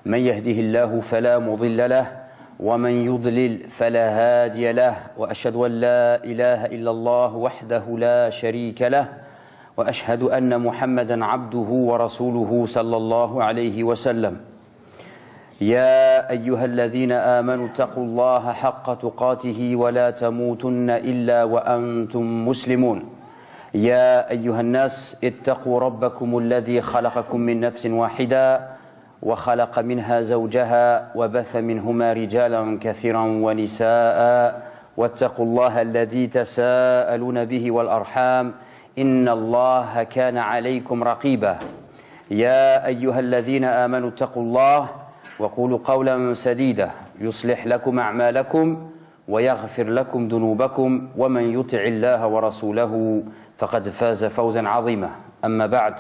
من يهده الله فلا مضل له ومن يضلل فلا هادي له وأشهد أن لا إله إلا الله وحده لا شريك له وأشهد أن محمدا عبده ورسوله صلى الله عليه وسلم يا أيها الذين آمنوا اتقوا الله حق تقاته ولا تموتن إلا وأنتم مسلمون يا أيها الناس اتقوا ربكم الذي خلقكم من نفس واحدة وخلق منها زوجها وبث منهما رجالا كثيرا ونساء واتقوا الله الذي تساءلون به والأرحام إن الله كان عليكم رقيبا يا أيها الذين آمنوا اتقوا الله وقولوا قولا سديدا يصلح لكم أعمالكم ويغفر لكم ذنوبكم ومن يطع الله ورسوله فقد فاز فوزا عظيما أما بعد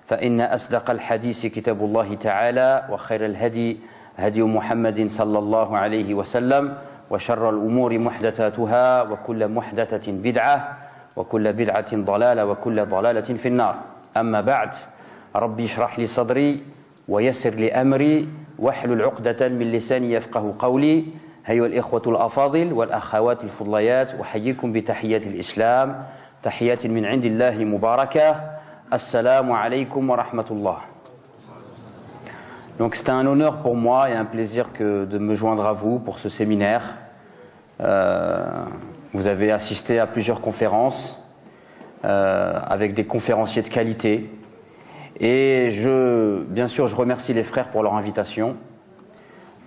فإن أصدق الحديث كتاب الله تعالى وخير الهدي هدي محمد صلى الله عليه وسلم وشر الأمور محدثاتها وكل محدثة بدعة وكل بدعة ضلالة وكل ضلالة في النار أما بعد ربي اشرح لي صدري ويسر لي أمري واحلل عقدة من لساني يفقه قولي أيها الإخوة الأفاضل والأخوات الفضليات أحييكم بتحية الإسلام تحية من عند الله مباركة Assalamu alaikum wa rahmatullah. Donc c'était un honneur pour moi et un plaisir de me joindre à vous pour ce séminaire. Vous avez assisté à plusieurs conférences avec des conférenciers de qualité. Et bien sûr, je remercie les frères pour leur invitation,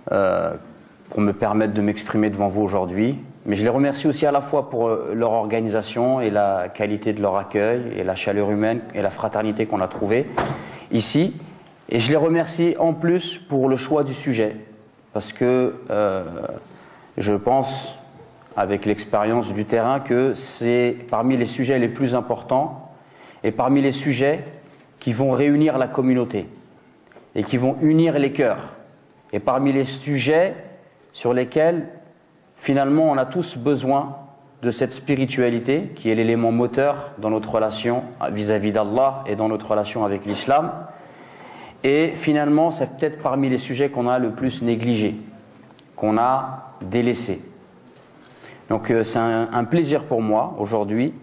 pour me permettre de m'exprimer devant vous aujourd'hui. Mais je les remercie aussi à la fois pour leur organisation et la qualité de leur accueil et la chaleur humaine et la fraternité qu'on a trouvée ici. Et je les remercie en plus pour le choix du sujet. Parce que je pense, avec l'expérience du terrain, que c'est parmi les sujets les plus importants et parmi les sujets qui vont réunir la communauté et qui vont unir les cœurs. Et parmi les sujets sur lesquels finalement, on a tous besoin de cette spiritualité qui est l'élément moteur dans notre relation vis-à-vis d'Allah et dans notre relation avec l'islam. Et finalement, c'est peut-être parmi les sujets qu'on a le plus négligé, qu'on a délaissé. Donc c'est un plaisir pour moi aujourd'hui,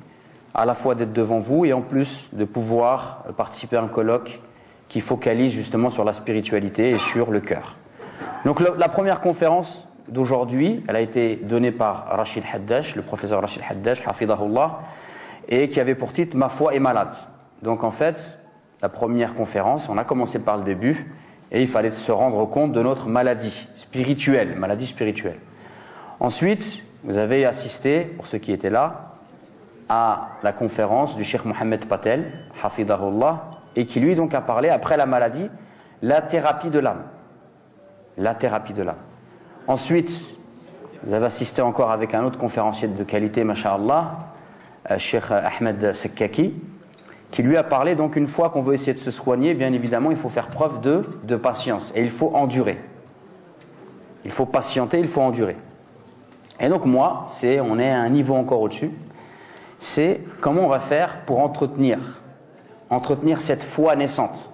à la fois d'être devant vous et en plus de pouvoir participer à un colloque qui focalise justement sur la spiritualité et sur le cœur. Donc la première conférence d'aujourd'hui, elle a été donnée par Rachid Haddash, le professeur Rachid Haddash, hafidahullah, et qui avait pour titre « Ma foi est malade ». Donc en fait, la première conférence, on a commencé par le début, et il fallait se rendre compte de notre maladie spirituelle, Ensuite, vous avez assisté, pour ceux qui étaient là, à la conférence du Cheikh Mohamed Patel, hafidahullah, et qui lui donc a parlé, après la maladie, la thérapie de l'âme. La thérapie de l'âme. Ensuite, vous avez assisté encore avec un autre conférencier de qualité, masha'Allah, Cheikh Ahmed Sekkaki, qui lui a parlé, donc une fois qu'on veut essayer de se soigner, bien évidemment, il faut faire preuve de patience et il faut endurer. Il faut patienter, il faut endurer. Et donc moi, on est à un niveau encore au-dessus, c'est comment on va faire pour entretenir cette foi naissante.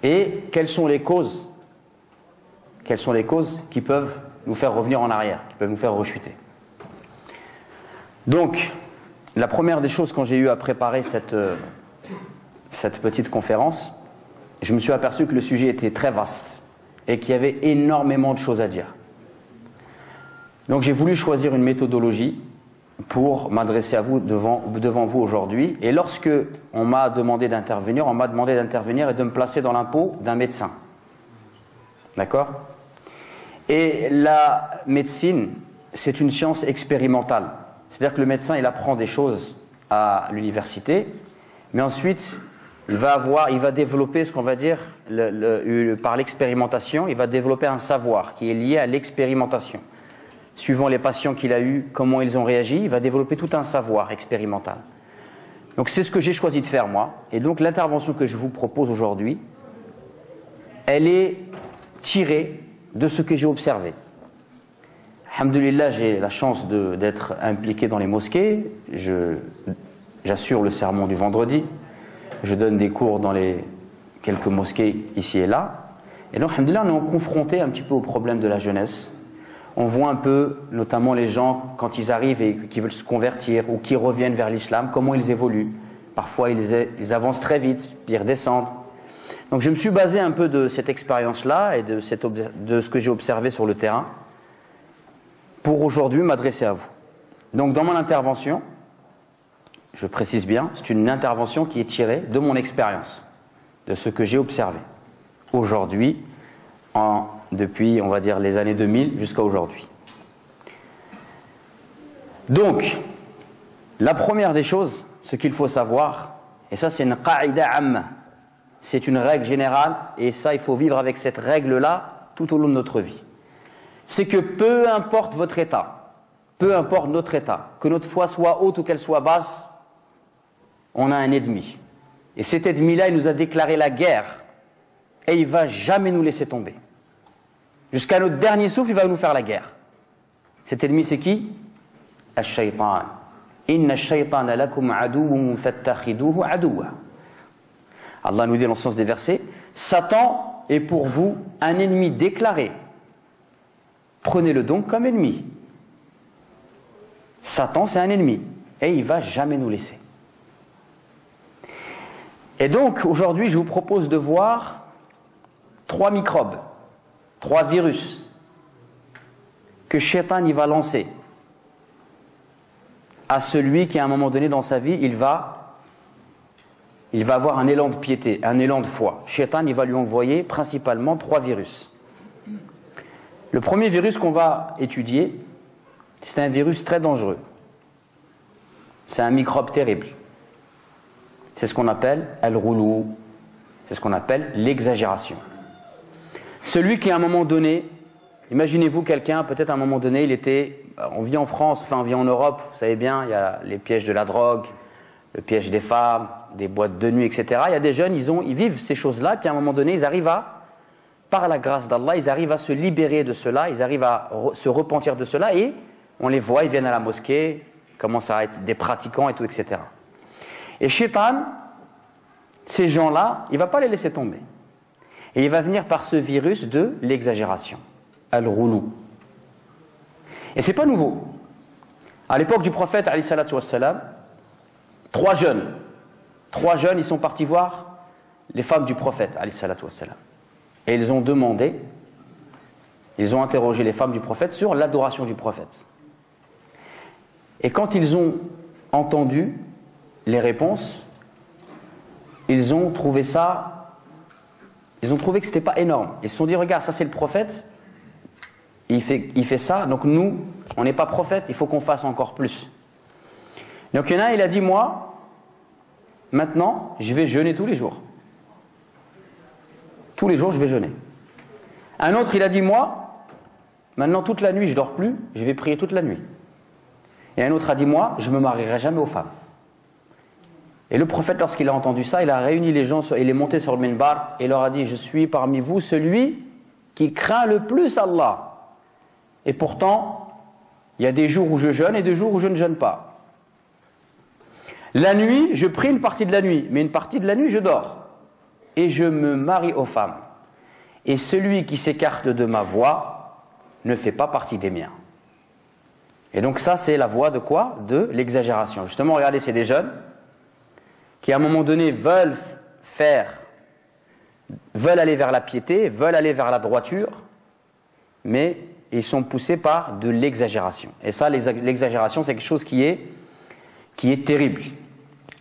Et quelles sont les causes qui peuvent nous faire revenir en arrière, qui peuvent nous faire rechuter. Donc, la première des choses quand j'ai eu à préparer cette petite conférence, je me suis aperçu que le sujet était très vaste et qu'il y avait énormément de choses à dire. Donc j'ai voulu choisir une méthodologie pour m'adresser à vous devant vous aujourd'hui. Et lorsque on m'a demandé d'intervenir, et de me placer dans la peau d'un médecin. D'accord ? Et la médecine, c'est une science expérimentale. C'est-à-dire que le médecin, il apprend des choses à l'université, mais ensuite, il va développer ce qu'on va dire, par l'expérimentation, il va développer un savoir qui est lié à l'expérimentation. Suivant les patients qu'il a eus, comment ils ont réagi, il va développer tout un savoir expérimental. Donc c'est ce que j'ai choisi de faire moi. Et donc l'intervention que je vous propose aujourd'hui, elle est tirée de ce que j'ai observé. Alhamdulillah, j'ai la chance d'être impliqué dans les mosquées. J'assure le sermon du vendredi. Je donne des cours dans les quelques mosquées ici et là. Et donc, alhamdoulilah, on est confronté un petit peu au problème de la jeunesse. On voit un peu, notamment les gens, quand ils arrivent et qui veulent se convertir ou qui reviennent vers l'islam, comment ils évoluent. Parfois, ils avancent très vite, puis ils redescendent. Donc, je me suis basé un peu de cette expérience-là et de ce que j'ai observé sur le terrain pour aujourd'hui m'adresser à vous. Donc, dans mon intervention, je précise bien, c'est une intervention qui est tirée de mon expérience, de ce que j'ai observé aujourd'hui, depuis, on va dire, les années 2000 jusqu'à aujourd'hui. Donc, la première des choses, ce qu'il faut savoir, et ça c'est une qa'ida amma, c'est une règle générale, et ça il faut vivre avec cette règle-là tout au long de notre vie. C'est que peu importe votre état, peu importe notre état, que notre foi soit haute ou qu'elle soit basse, on a un ennemi. Et cet ennemi-là, il nous a déclaré la guerre, et il ne va jamais nous laisser tomber. Jusqu'à notre dernier souffle, il va nous faire la guerre. Cet ennemi, c'est qui? Ash-shaytan. Inna ash-shaytana lakum aduwwun fattakhiduhu aduwwa. Allah nous dit dans le sens des versets, Satan est pour vous un ennemi déclaré. Prenez-le donc comme ennemi. Satan, c'est un ennemi. Et il ne va jamais nous laisser. Et donc, aujourd'hui, je vous propose de voir 3 microbes, 3 virus que Shaitan y va lancer à celui qui, à un moment donné dans sa vie, il va avoir un élan de piété, un élan de foi. Shaitan, il va lui envoyer principalement 3 virus. Le premier virus qu'on va étudier, c'est un virus très dangereux. C'est un microbe terrible. C'est ce qu'on appelle al-ghulou. C'est ce qu'on appelle l'exagération. Celui qui à un moment donné, imaginez-vous quelqu'un, peut-être à un moment donné, on vit en France, enfin on vit en Europe, vous savez bien, il y a les pièges de la drogue, le piège des femmes, des boîtes de nuit, etc. Il y a des jeunes, ils vivent ces choses-là, puis à un moment donné, ils arrivent par la grâce d'Allah, ils arrivent à se libérer de cela, ils arrivent à se repentir de cela, et on les voit, ils viennent à la mosquée, commencent à être des pratiquants et tout, etc. Et Shaitan, ces gens-là, il ne va pas les laisser tomber. Et il va venir par ce virus de l'exagération, al-ghulou. Et ce n'est pas nouveau. À l'époque du prophète, alayhi salatu wassalam, 3 jeunes, ils sont partis voir les femmes du prophète, alayhi salatu wassalam. Et ils ont interrogé les femmes du prophète sur l'adoration du prophète. Et quand ils ont entendu les réponses, ils ont trouvé que ce n'était pas énorme. Ils se sont dit, regarde, ça c'est le prophète, il fait ça, donc nous, on n'est pas prophète, il faut qu'on fasse encore plus. Donc il y en a un, il a dit, moi, maintenant, je vais jeûner tous les jours. Tous les jours, je vais jeûner. Un autre, il a dit, moi, maintenant, toute la nuit, je ne dors plus, je vais prier toute la nuit. Et un autre a dit, moi, je ne me marierai jamais aux femmes. Et le prophète, lorsqu'il a entendu ça, il a réuni les gens, il est monté sur le minbar et leur a dit, je suis parmi vous celui qui craint le plus Allah. Et pourtant, il y a des jours où je jeûne et des jours où je ne jeûne pas. La nuit, je prie une partie de la nuit, mais une partie de la nuit, je dors. Et je me marie aux femmes. Et celui qui s'écarte de ma voie ne fait pas partie des miens. Et donc ça, c'est la voie de quoi? De l'exagération. Justement, regardez, c'est des jeunes qui à un moment donné veulent aller vers la piété, veulent aller vers la droiture, mais ils sont poussés par de l'exagération. Et ça, l'exagération, c'est quelque chose qui est terrible.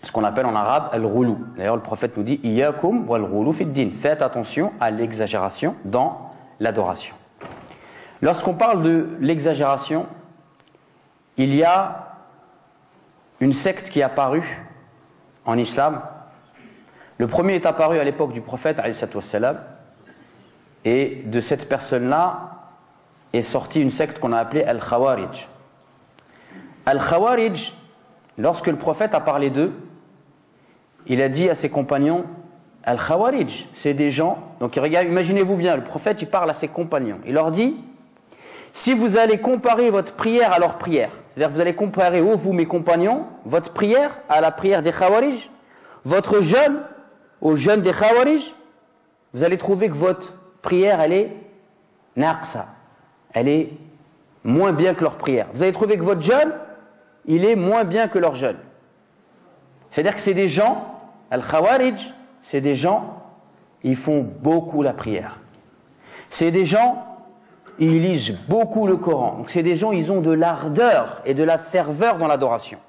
Ce qu'on appelle en arabe al-ghulou. D'ailleurs, le prophète nous dit Iyyakum wal-ghulou fid din. Faites attention à l'exagération dans l'adoration. Lorsqu'on parle de l'exagération, il y a une secte qui est apparue en islam. Le premier est apparu à l'époque du prophète alayhi salatu wassalam, et de cette personne-là est sortie une secte qu'on a appelée Al-Khawarij. Al-Khawarij, lorsque le prophète a parlé d'eux, il a dit à ses compagnons, Al-Khawarij, c'est des gens, donc imaginez-vous bien, le prophète il parle à ses compagnons, il leur dit, si vous allez comparer votre prière à leur prière, c'est-à-dire vous allez comparer, vous mes compagnons, votre prière à la prière des Khawarij, votre jeûne au jeûne des Khawarij, vous allez trouver que votre prière, elle est naqsa. Elle est moins bien que leur prière. Vous allez trouver que votre jeûne, il est moins bien que leur jeûne. C'est-à-dire que c'est des gens, al-Khawarij, c'est des gens, ils font beaucoup la prière. C'est des gens, ils lisent beaucoup le Coran. Donc c'est des gens, ils ont de l'ardeur et de la ferveur dans l'adoration.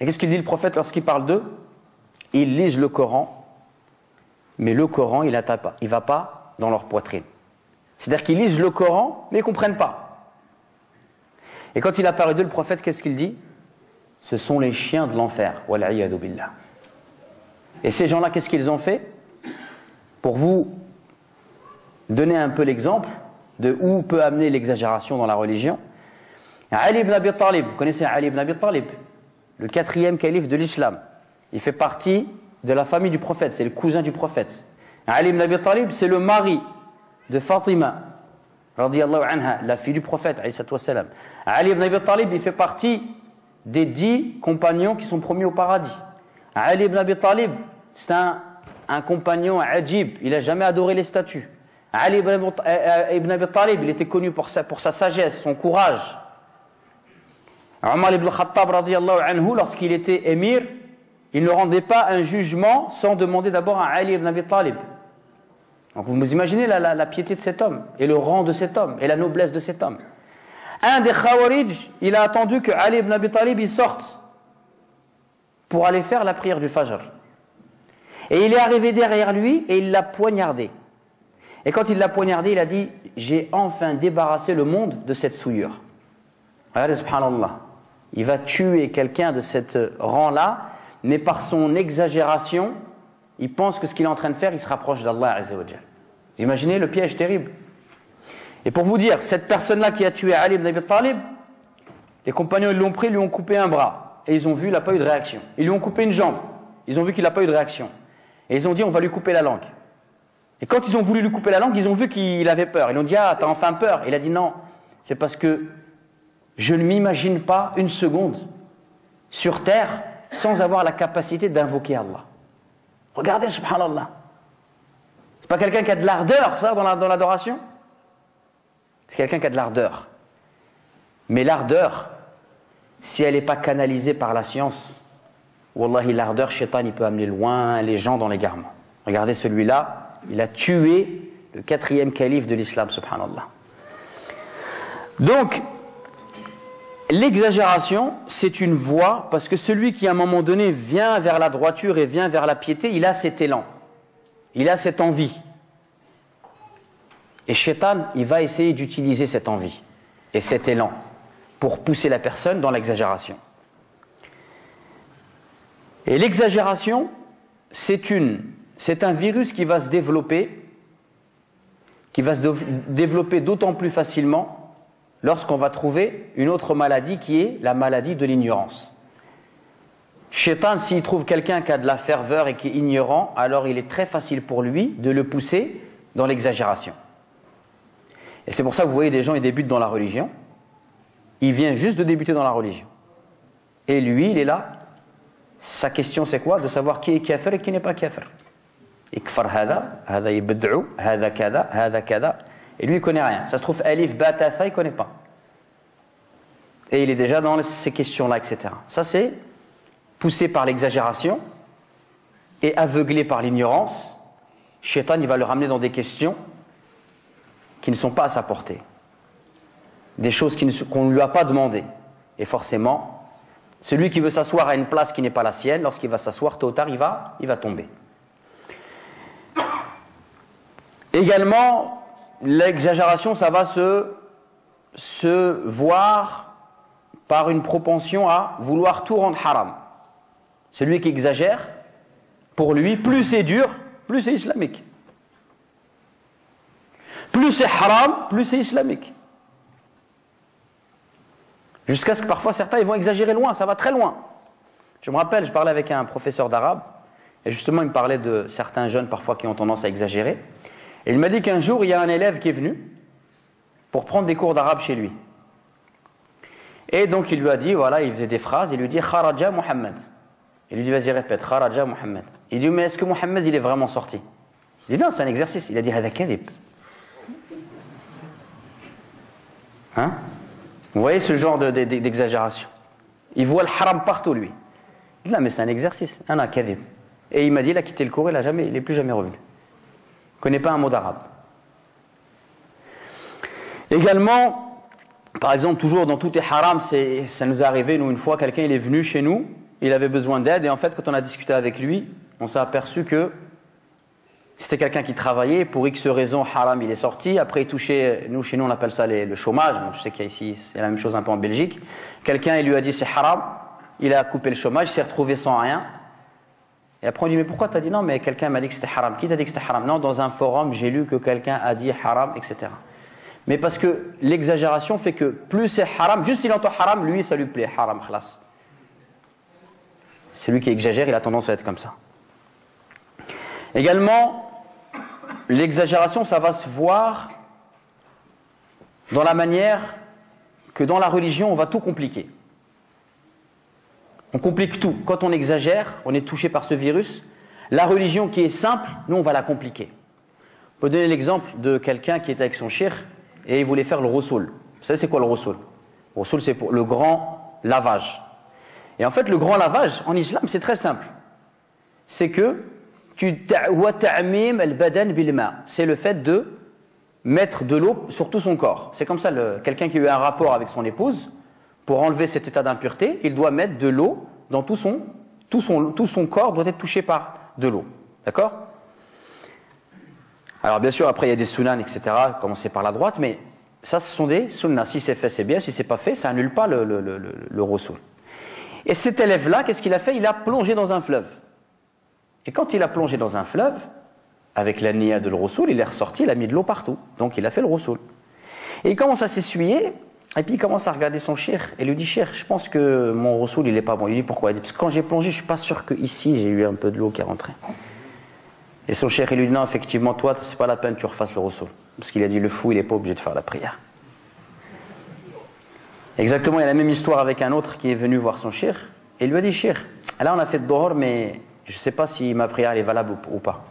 Et qu'est-ce qu'il dit le prophète lorsqu'il parle d'eux? Ils lisent le Coran, mais le Coran, il ne va pas dans leur poitrine. C'est-à-dire qu'ils lisent le Coran, mais ils ne comprennent pas. Et quand il a parlé d'eux, le prophète, qu'est-ce qu'il dit? Ce sont les chiens de l'enfer. Wal'iyadu billah. Et ces gens-là, qu'est-ce qu'ils ont fait? Pour vous donner un peu l'exemple de où peut amener l'exagération dans la religion. Ali ibn Abi Talib, vous connaissez Ali ibn Abi Talib, le 4e calife de l'islam. Il fait partie de la famille du prophète, c'est le cousin du prophète. Ali ibn Abi Talib, c'est le mari de Fatima, radiyallahu anha, la fille du prophète, alayhi wassalam. Ali ibn Abi Talib, il fait partie des 10 compagnons qui sont promis au paradis. Ali ibn Abi Talib, c'est un compagnon ajib, il n'a jamais adoré les statues. Ali ibn Abi Talib, il était connu pour sa sagesse, son courage. Omar ibn Khattab, radiyallahu anhu, lorsqu'il était émir, il ne rendait pas un jugement sans demander d'abord à Ali ibn Abi Talib. Donc vous imaginez la piété de cet homme, et le rang de cet homme, et la noblesse de cet homme. Un des Khawarij, il a attendu que Ali ibn Abi Talib il sorte pour aller faire la prière du Fajr. Et il est arrivé derrière lui et il l'a poignardé. Et quand il l'a poignardé, il a dit « J'ai enfin débarrassé le monde de cette souillure. » Regardez, subhanallah. Il va tuer quelqu'un de cet rang-là, mais par son exagération, il pense que ce qu'il est en train de faire, il se rapproche d'Allah Azza wa Jal. Vous imaginez le piège terrible. Et pour vous dire, cette personne-là qui a tué Ali ibn Abi Talib, les compagnons ils l'ont pris, lui ont coupé un bras. Et ils ont vu, il n'a pas eu de réaction. Ils lui ont coupé une jambe. Ils ont vu qu'il n'a pas eu de réaction. Et ils ont dit, on va lui couper la langue. Et quand ils ont voulu lui couper la langue, ils ont vu qu'il avait peur. Ils ont dit, ah, t'as enfin peur. Il a dit, non, c'est parce que je ne m'imagine pas une seconde sur terre sans avoir la capacité d'invoquer Allah. Regardez, subhanallah. C'est pas quelqu'un qui a de l'ardeur, ça, dans l'adoration? C'est quelqu'un qui a de l'ardeur. Mais l'ardeur, si elle n'est pas canalisée par la science, wallahi, l'ardeur, shaitan, il peut amener loin les gens dans l'égarement. Regardez celui-là, il a tué le 4e calife de l'islam, subhanallah. Donc, l'exagération, c'est une voie, parce que celui qui, à un moment donné, vient vers la droiture et vient vers la piété, il a cet élan. Il a cette envie. Et Shaitan, il va essayer d'utiliser cette envie et cet élan pour pousser la personne dans l'exagération. Et l'exagération, c'est un virus qui va se développer d'autant plus facilement lorsqu'on va trouver une autre maladie qui est la maladie de l'ignorance. Shaitan, s'il trouve quelqu'un qui a de la ferveur et qui est ignorant, alors il est très facile pour lui de le pousser dans l'exagération. Et c'est pour ça que vous voyez des gens, ils débutent dans la religion. Il vient juste de débuter dans la religion. Et lui, il est là. Sa question, c'est quoi? De savoir qui est kafir et qui n'est pas kafir. Ikfar hada, hada yibd'u, hada kada, hada kada. Et lui, il ne connaît rien. Ça se trouve, alif, bata, tha, il ne connaît pas. Et il est déjà dans ces questions-là, etc. Ça, c'est poussé par l'exagération et aveuglé par l'ignorance. Shaitan, il va le ramener dans des questions qui ne sont pas à sa portée. Des choses qu'on ne lui a pas demandées. Et forcément, celui qui veut s'asseoir à une place qui n'est pas la sienne, lorsqu'il va s'asseoir, tôt ou tard, il va tomber. Également, l'exagération, ça va se voir par une propension à vouloir tout rendre haram. Celui qui exagère, pour lui, plus c'est dur, plus c'est islamique. Plus c'est haram, plus c'est islamique. Jusqu'à ce que parfois certains ils vont exagérer loin, ça va très loin. Je me rappelle, je parlais avec un professeur d'arabe, et justement il me parlait de certains jeunes parfois qui ont tendance à exagérer. Et il m'a dit qu'un jour il y a un élève qui est venu pour prendre des cours d'arabe chez lui. Et donc il lui a dit, voilà, il faisait des phrases, il lui dit Kharaja Muhammad. Il lui dit, vas-y répète, Kharaja Muhammad. Il dit, mais est-ce que Muhammad il est vraiment sorti? Il dit non, c'est un exercice. Il a dit hada kadhib. Hein? Vous voyez ce genre d'exagération. Il voit le haram partout, lui. Il dit non, mais c'est un exercice. Ana kadhib. Et il m'a dit, il a quitté le cours, il n'est plus jamais revenu. Il ne connaît pas un mot d'arabe. Également, par exemple, toujours dans tout est haram, ça nous est arrivé, nous, une fois, quelqu'un il est venu chez nous, il avait besoin d'aide, et en fait, quand on a discuté avec lui, on s'est aperçu que c'était quelqu'un qui travaillait, pour X raisons, haram, il est sorti, après il touchait, chez nous on appelle ça le chômage, bon, je sais qu'il y a ici, c'est la même chose un peu en Belgique, quelqu'un il lui a dit c'est haram, il a coupé le chômage, il s'est retrouvé sans rien, et après on dit mais pourquoi t'as dit non, mais quelqu'un m'a dit que c'était haram, qui t'a dit que c'était haram? Non, dans un forum j'ai lu que quelqu'un a dit haram, etc. Mais parce que l'exagération fait que plus c'est haram, juste s'il entend haram, lui ça lui plaît, haram, khlas. Celui qui exagère, il a tendance à être comme ça. Également, l'exagération, ça va se voir dans la manière que dans la religion, on va tout compliquer. On complique tout. Quand on exagère, on est touché par ce virus. La religion qui est simple, nous, on va la compliquer. On peut donner l'exemple de quelqu'un qui était avec son cheikh et il voulait faire le roussoul. Vous savez, c'est quoi le roussoul? Le roussoul, c'est pour le grand lavage. Et en fait, le grand lavage, en islam, c'est très simple. C'est que c'est le fait de mettre de l'eau sur tout son corps. C'est comme ça, quelqu'un qui a eu un rapport avec son épouse, pour enlever cet état d'impureté, il doit mettre de l'eau dans tout son corps doit être touché par de l'eau. D'accord? Alors bien sûr, après il y a des sunnahs, etc., commencer par la droite, mais ça ce sont des sunnahs. Si c'est fait, c'est bien. Si c'est pas fait, ça annule pas le roussoul. Et cet élève-là, qu'est-ce qu'il a fait? Il a plongé dans un fleuve. Et quand il a plongé dans un fleuve, avec la niya de le roussoul, il est ressorti, il a mis de l'eau partout. Donc il a fait le roussoul. Et il commence à s'essuyer, et puis il commence à regarder son cheikh, et lui dit, cheikh, je pense que mon roussoul, il est pas bon. Il dit, pourquoi? Il dit, parce que quand j'ai plongé, je suis pas sûr que ici j'ai eu un peu de l'eau qui est rentrée. Et son cheikh, il lui dit, non, effectivement, toi, c'est pas la peine que tu refasses le roussoul. Parce qu'il a dit, le fou, il est pas obligé de faire la prière. Exactement, il y a la même histoire avec un autre qui est venu voir son cheikh, et il lui a dit, cheikh, là on a fait de dohor, mais je ne sais pas si ma prière est valable ou pas.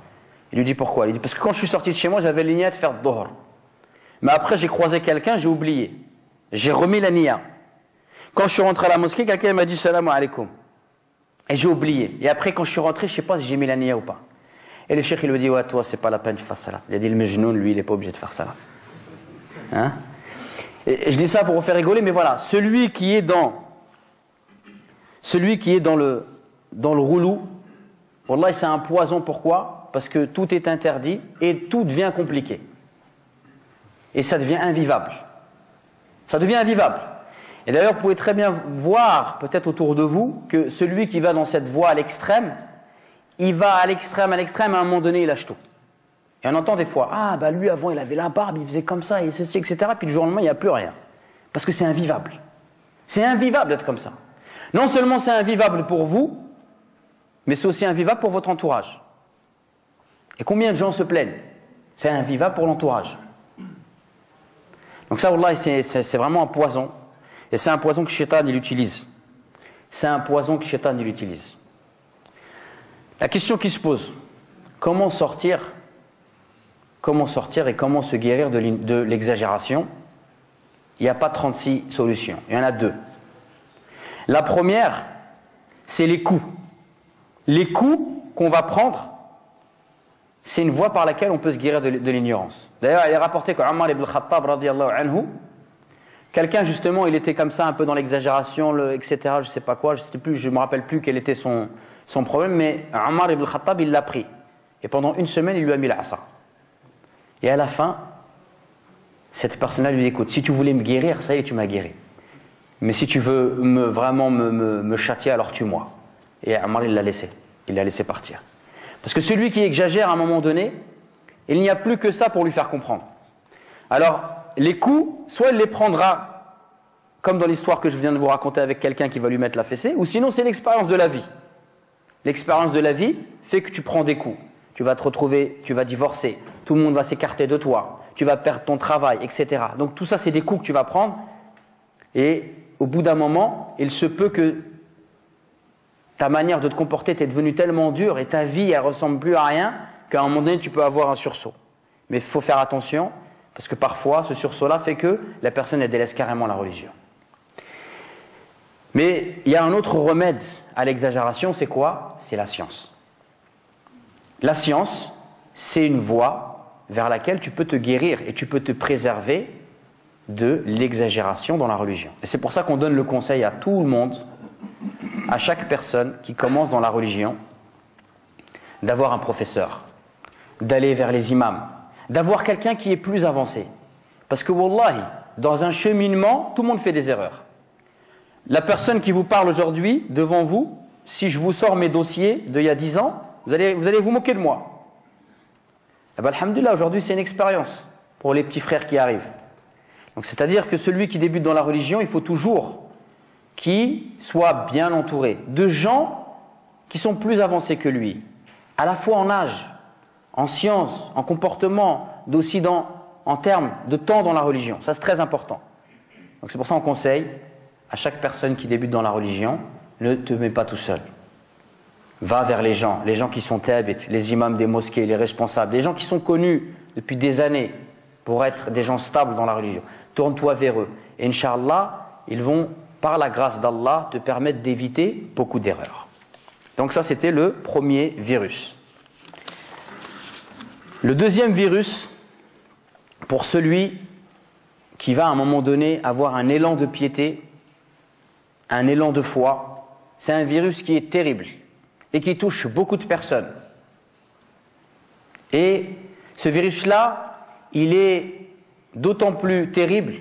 Il lui dit pourquoi? Il dit parce que quand je suis sorti de chez moi, j'avais la niya de faire dohor. Mais après, j'ai croisé quelqu'un, j'ai oublié. J'ai remis la niya. Quand je suis rentré à la mosquée, quelqu'un m'a dit salam alaikum. Et j'ai oublié. Et après, quand je suis rentré, je ne sais pas si j'ai mis la niya ou pas. Et le cheikh, il lui dit ouais, toi, c'est pas la peine que tu fasses salat. Il a dit le mejnoun, lui, il n'est pas obligé de faire salat. Hein? Et je dis ça pour vous faire rigoler, mais voilà, celui qui est dans le roulou, wallah, c'est un poison. Pourquoi? Parce que tout est interdit et tout devient compliqué. Et ça devient invivable. Ça devient invivable. Et d'ailleurs, vous pouvez très bien voir, peut-être autour de vous, que celui qui va dans cette voie à l'extrême, il va à l'extrême, à un moment donné, il lâche tout. Et on entend des fois, ah bah lui avant il avait la barbe, il faisait comme ça, et ceci, etc. Puis du jour au lendemain, il n'y a plus rien. Parce que c'est invivable. C'est invivable d'être comme ça. Non seulement c'est invivable pour vous, mais c'est aussi invivable pour votre entourage. Et combien de gens se plaignent? C'est invivable pour l'entourage. Donc ça, wallah, c'est vraiment un poison. Et c'est un poison que Shaitan il utilise. C'est un poison que Shaitan il utilise. La question qui se pose, comment sortir et comment se guérir de l'exagération? Il n'y a pas 36 solutions, il y en a 2. La première, c'est les coups. Les coups qu'on va prendre, c'est une voie par laquelle on peut se guérir de l'ignorance. D'ailleurs, il est rapporté qu'Omar ibn Khattab, radiyallahu anhu, quelqu'un justement, il était comme ça, un peu dans l'exagération, etc., je ne sais pas quoi, je ne me rappelle plus quel était son problème, mais Omar ibn Khattab, il l'a pris. Et pendant une semaine, il lui a mis l'asa. Et à la fin, cette personne-là lui dit, écoute, si tu voulais me guérir, ça y est, tu m'as guéri. Mais si tu veux vraiment me châtier, alors tue-moi. Et Omar, il l'a laissé partir. Parce que celui qui exagère à un moment donné, il n'y a plus que ça pour lui faire comprendre. Alors, les coups, soit il les prendra, comme dans l'histoire que je viens de vous raconter avec quelqu'un qui va lui mettre la fessée, ou sinon c'est l'expérience de la vie. L'expérience de la vie fait que tu prends des coups. Tu vas te retrouver, tu vas divorcer, tout le monde va s'écarter de toi, tu vas perdre ton travail, etc. Donc tout ça, c'est des coups que tu vas prendre, et au bout d'un moment, il se peut que ta manière de te comporter t'est devenue tellement dure et ta vie, elle ressemble plus à rien, qu'à un moment donné, tu peux avoir un sursaut. Mais il faut faire attention, parce que parfois, ce sursaut-là fait que la personne, elle délaisse carrément la religion. Mais il y a un autre remède à l'exagération, c'est quoi? C'est la science. La science, c'est une voie vers laquelle tu peux te guérir et tu peux te préserver de l'exagération dans la religion. Et c'est pour ça qu'on donne le conseil à tout le monde, à chaque personne qui commence dans la religion, d'avoir un professeur, d'aller vers les imams, d'avoir quelqu'un qui est plus avancé. Parce que wallahi, dans un cheminement, tout le monde fait des erreurs. La personne qui vous parle aujourd'hui, devant vous, si je vous sors mes dossiers d'il y a 10 ans, vous allez vous moquer de moi. Eh bien, alhamdoulilah, aujourd'hui c'est une expérience pour les petits frères qui arrivent. Donc c'est-à-dire que celui qui débute dans la religion, il faut toujours qu'il soit bien entouré de gens qui sont plus avancés que lui, à la fois en âge, en sciences, en comportement, aussi en termes de temps dans la religion. Ça c'est très important. Donc c'est pour ça qu'on conseille à chaque personne qui débute dans la religion, ne te mets pas tout seul. Va vers les gens qui sont tabi'at, les imams des mosquées, les responsables, les gens qui sont connus depuis des années pour être des gens stables dans la religion. Tourne-toi vers eux. Et Inch'Allah, ils vont, par la grâce d'Allah, te permettre d'éviter beaucoup d'erreurs. Donc ça, c'était le premier virus. Le deuxième virus, pour celui qui va à un moment donné avoir un élan de piété, un élan de foi, c'est un virus qui est terrible et qui touche beaucoup de personnes. Et ce virus-là, il est d'autant plus terrible,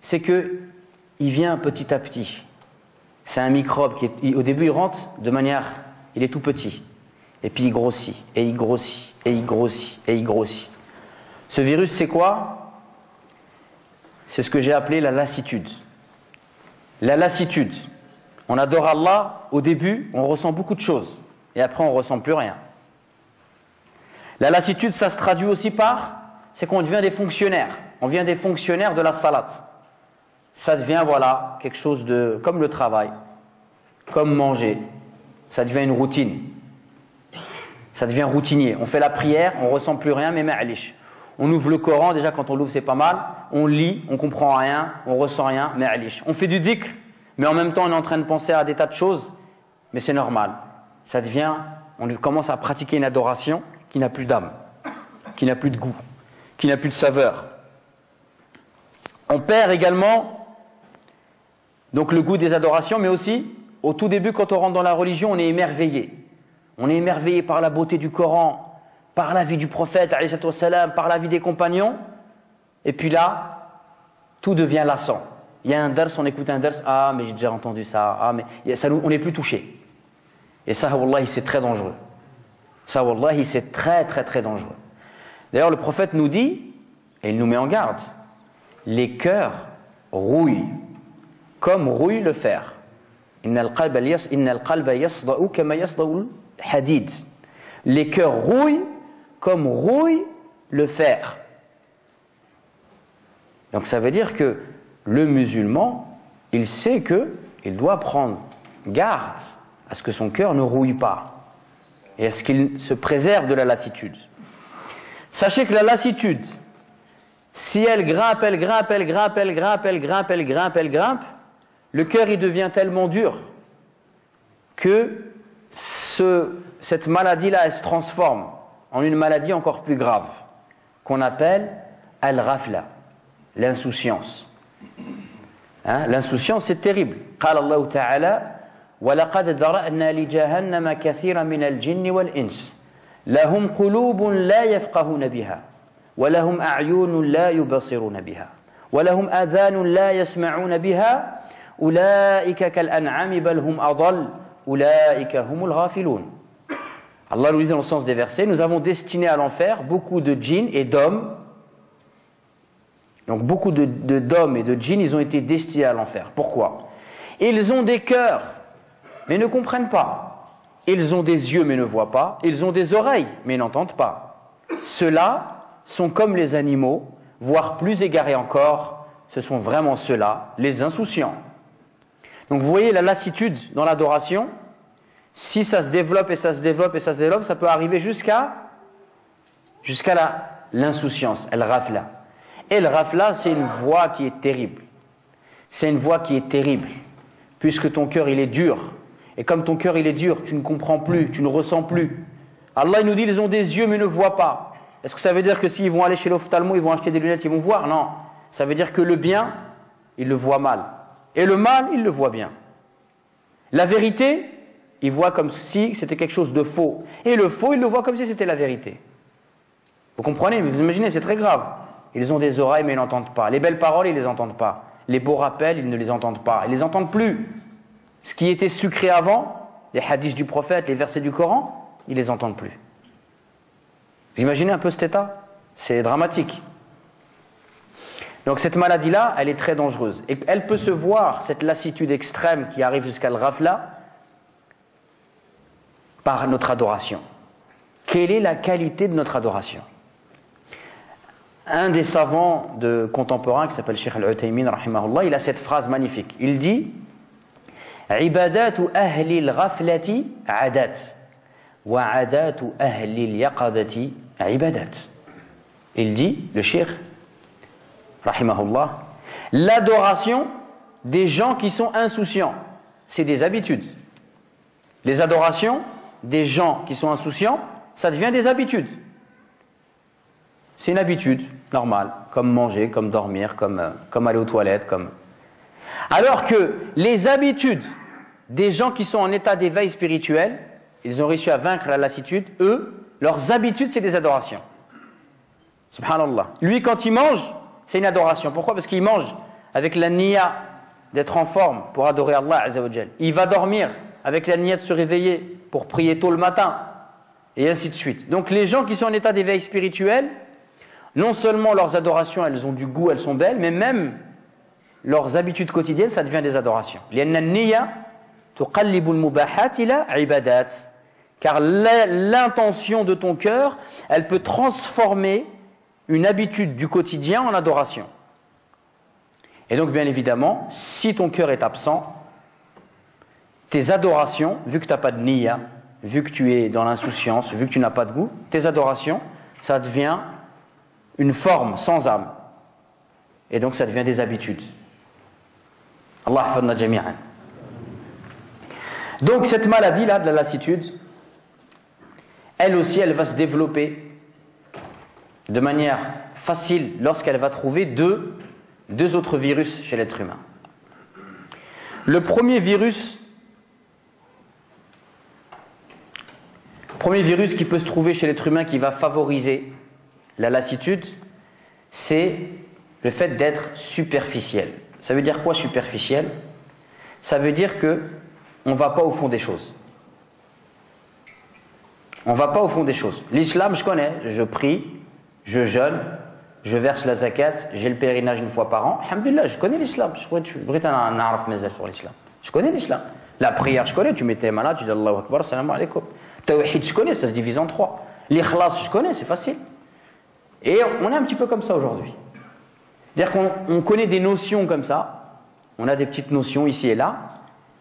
c'est que il vient petit à petit. C'est un microbe qui au début il rentre de manière, il est tout petit, et puis il grossit, et il grossit, et il grossit, et il grossit. Ce virus, c'est quoi? C'est ce que j'ai appelé la lassitude. La lassitude. On adore Allah, au début, on ressent beaucoup de choses, et après on ne ressent plus rien. La lassitude, ça se traduit aussi par, c'est qu'on devient des fonctionnaires. On devient des fonctionnaires de la salat. Ça devient, voilà, quelque chose de, comme le travail, comme manger. Ça devient une routine. Ça devient routinier. On fait la prière, on ne ressent plus rien, mais ma'alish. On ouvre le Coran, déjà quand on l'ouvre c'est pas mal. On lit, on comprend rien, on ressent rien, ma'alish. On fait du dhikr, mais en même temps on est en train de penser à des tas de choses, mais c'est normal. Ça devient, on commence à pratiquer une adoration qui n'a plus d'âme, qui n'a plus de goût, qui n'a plus de saveur. On perd également donc le goût des adorations, mais aussi au tout début quand on rentre dans la religion, on est émerveillé. On est émerveillé par la beauté du Coran, par la vie du prophète, alayhi salam, par la vie des compagnons. Et puis là, tout devient lassant. Il y a un dars, on écoute un dars, ah mais j'ai déjà entendu ça, ah mais ça, on n'est plus touché. Et ça, wallahi, c'est très dangereux. Ça, wallahi, c'est très très très dangereux. D'ailleurs, le prophète nous dit, et il nous met en garde, les cœurs rouillent comme rouille le fer. Innal qalba yasda'u kama yasda'u al-hadid. Les cœurs rouillent comme rouille le fer. Donc ça veut dire que le musulman, il sait qu'il doit prendre garde à ce que son cœur ne rouille pas et à ce qu'il se préserve de la lassitude. Sachez que la lassitude, si elle grimpe, elle grimpe, elle grimpe, elle grimpe, elle grimpe, elle grimpe, elle grimpe, le cœur il devient tellement dur que cette maladie-là, elle se transforme en une maladie encore plus grave, qu'on appelle al-ghafla, l'insouciance. Hein? L'insouciance, c'est terrible. قال الله تعالى وَلَقَدْ ذَرَأْنَا لِجَهَنَّمَ كَثِيرًا مِنَ الْجِنِّ وَالْإِنسِ لَهُمْ قُلُوبٌ لَا يَفْقَهُونَ بِهَا وَلَهُمْ أَعْيُنٌ لَا يُبَصِرُونَ بِهَا وَلَهُم آذَانٌ لَا يَسْمَعُونَ بِهَا أُولَئِكَ كَالْأَنْعَامِ بَلْ هُمْ أَضَلُّ أُولَئِكَ هُمُ الْغَافِلُونَ. Allah nous dit dans le sens des versets, nous avons destiné à l'enfer beaucoup de djinns et d'hommes. Donc beaucoup d'hommes et de djinns, ils ont été destinés à l'enfer. Pourquoi? Ils ont des cœurs, mais ne comprennent pas. Ils ont des yeux, mais ne voient pas. Ils ont des oreilles, mais n'entendent pas. Ceux-là sont comme les animaux, voire plus égarés encore. Ce sont vraiment ceux-là, les insouciants. Donc vous voyez la lassitude dans l'adoration. Si ça se développe et ça se développe et ça se développe, ça peut arriver jusqu'à jusqu'à l'insouciance, al-ghafla. Et le ghafla, c'est une voie qui est terrible. C'est une voie qui est terrible, puisque ton cœur, il est dur. Et comme ton cœur, il est dur, tu ne comprends plus, tu ne ressens plus. Allah, il nous dit, ils ont des yeux, mais ne voient pas. Est-ce que ça veut dire que s'ils vont aller chez l'ophtalmo, ils vont acheter des lunettes, ils vont voir? Non. Ça veut dire que le bien, ils le voient mal. Et le mal, ils le voient bien. La vérité, ils voient comme si c'était quelque chose de faux. Et le faux, ils le voient comme si c'était la vérité. Vous comprenez? Vous imaginez, c'est très grave. Ils ont des oreilles, mais ils n'entendent pas. Les belles paroles, ils ne les entendent pas. Les beaux rappels, ils ne les entendent pas. Ils ne les entendent plus. Ce qui était sucré avant, les hadiths du prophète, les versets du Coran, ils ne les entendent plus. Vous imaginez un peu cet état? C'est dramatique. Donc cette maladie-là, elle est très dangereuse. Et elle peut se voir, cette lassitude extrême qui arrive jusqu'à le ghafla, par notre adoration. Quelle est la qualité de notre adoration? Un des savants contemporains qui s'appelle Cheikh Al-Uthaymin, rahimahullah, il a cette phrase magnifique. Il dit « Ibadatu ahli al-ghaflati adat, wa adatu ahli al-yaqadati ibadat » Il dit, le Cheikh, rahimahullah, l'adoration des gens qui sont insouciants, c'est des habitudes. Les adorations des gens qui sont insouciants, ça devient des habitudes. C'est une habitude normale, comme manger, comme dormir, comme aller aux toilettes. Alors que les habitudes des gens qui sont en état d'éveil spirituel, ils ont réussi à vaincre la lassitude, eux, leurs habitudes, c'est des adorations. Subhanallah. Lui, quand il mange, c'est une adoration. Pourquoi? Parce qu'il mange avec la niya d'être en forme pour adorer Allah Azza wa Jal. Il va dormir avec la niya de se réveiller pour prier tôt le matin, et ainsi de suite. Donc les gens qui sont en état d'éveil spirituel, non seulement leurs adorations, elles ont du goût, elles sont belles, mais même leurs habitudes quotidiennes, ça devient des adorations. Car l'intention de ton cœur, elle peut transformer une habitude du quotidien en adoration. Et donc, bien évidemment, si ton cœur est absent, tes adorations, vu que tu n'as pas de niya, vu que tu es dans l'insouciance, vu que tu n'as pas de goût, tes adorations, ça devient une forme sans âme. Et donc, ça devient des habitudes. Allah hafadna jami'an. Donc, cette maladie-là de la lassitude, elle aussi, elle va se développer de manière facile lorsqu'elle va trouver deux autres virus chez l'être humain. Le premier virus qui peut se trouver chez l'être humain qui va favoriser la lassitude, c'est le fait d'être superficiel. Ça veut dire quoi superficiel? Ça veut dire que on ne va pas au fond des choses. On ne va pas au fond des choses. L'islam, je connais, je prie, je jeûne, je verse la zakat, j'ai le pèlerinage une fois par an. Alhamdulillah, je connais l'islam. Je connais l'islam. La prière, je connais, tu mets tes mains là, tu dis Allahu Akbar, salam alaikum. Tawhid, je connais, ça se divise en 3. L'ikhlas, je connais, c'est facile. Et on est un petit peu comme ça aujourd'hui. C'est-à-dire qu'on connaît des notions comme ça, on a des petites notions ici et là,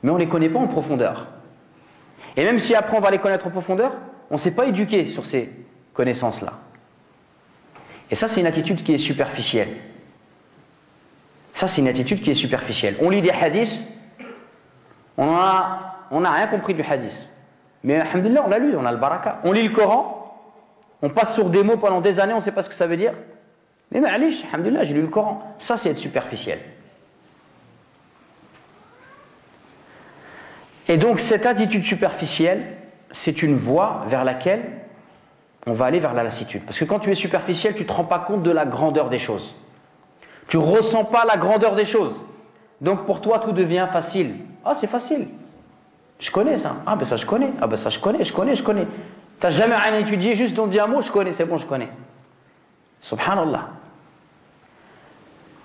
mais on ne les connaît pas en profondeur. Et même si après on va les connaître en profondeur, on ne s'est pas éduqué sur ces connaissances-là. Et ça, c'est une attitude qui est superficielle. Ça, c'est une attitude qui est superficielle. On lit des hadiths, on n'a rien compris du hadith. Mais alhamdulillah, on l'a lu, on a le baraka. On lit le Coran, on passe sur des mots pendant des années, on ne sait pas ce que ça veut dire. Mais ma'alish, alhamdulillah, j'ai lu le Coran. Ça, c'est être superficiel. Et donc, cette attitude superficielle, c'est une voie vers laquelle on va aller vers la lassitude. Parce que quand tu es superficiel, tu ne te rends pas compte de la grandeur des choses. Tu ne ressens pas la grandeur des choses. Donc, pour toi, tout devient facile. Ah, c'est facile. Je connais ça. Ah, ben ça, je connais. Ah, ben ça, je connais. Tu n'as jamais rien étudié, juste on dit un mot, je connais, c'est bon, je connais. Subhanallah.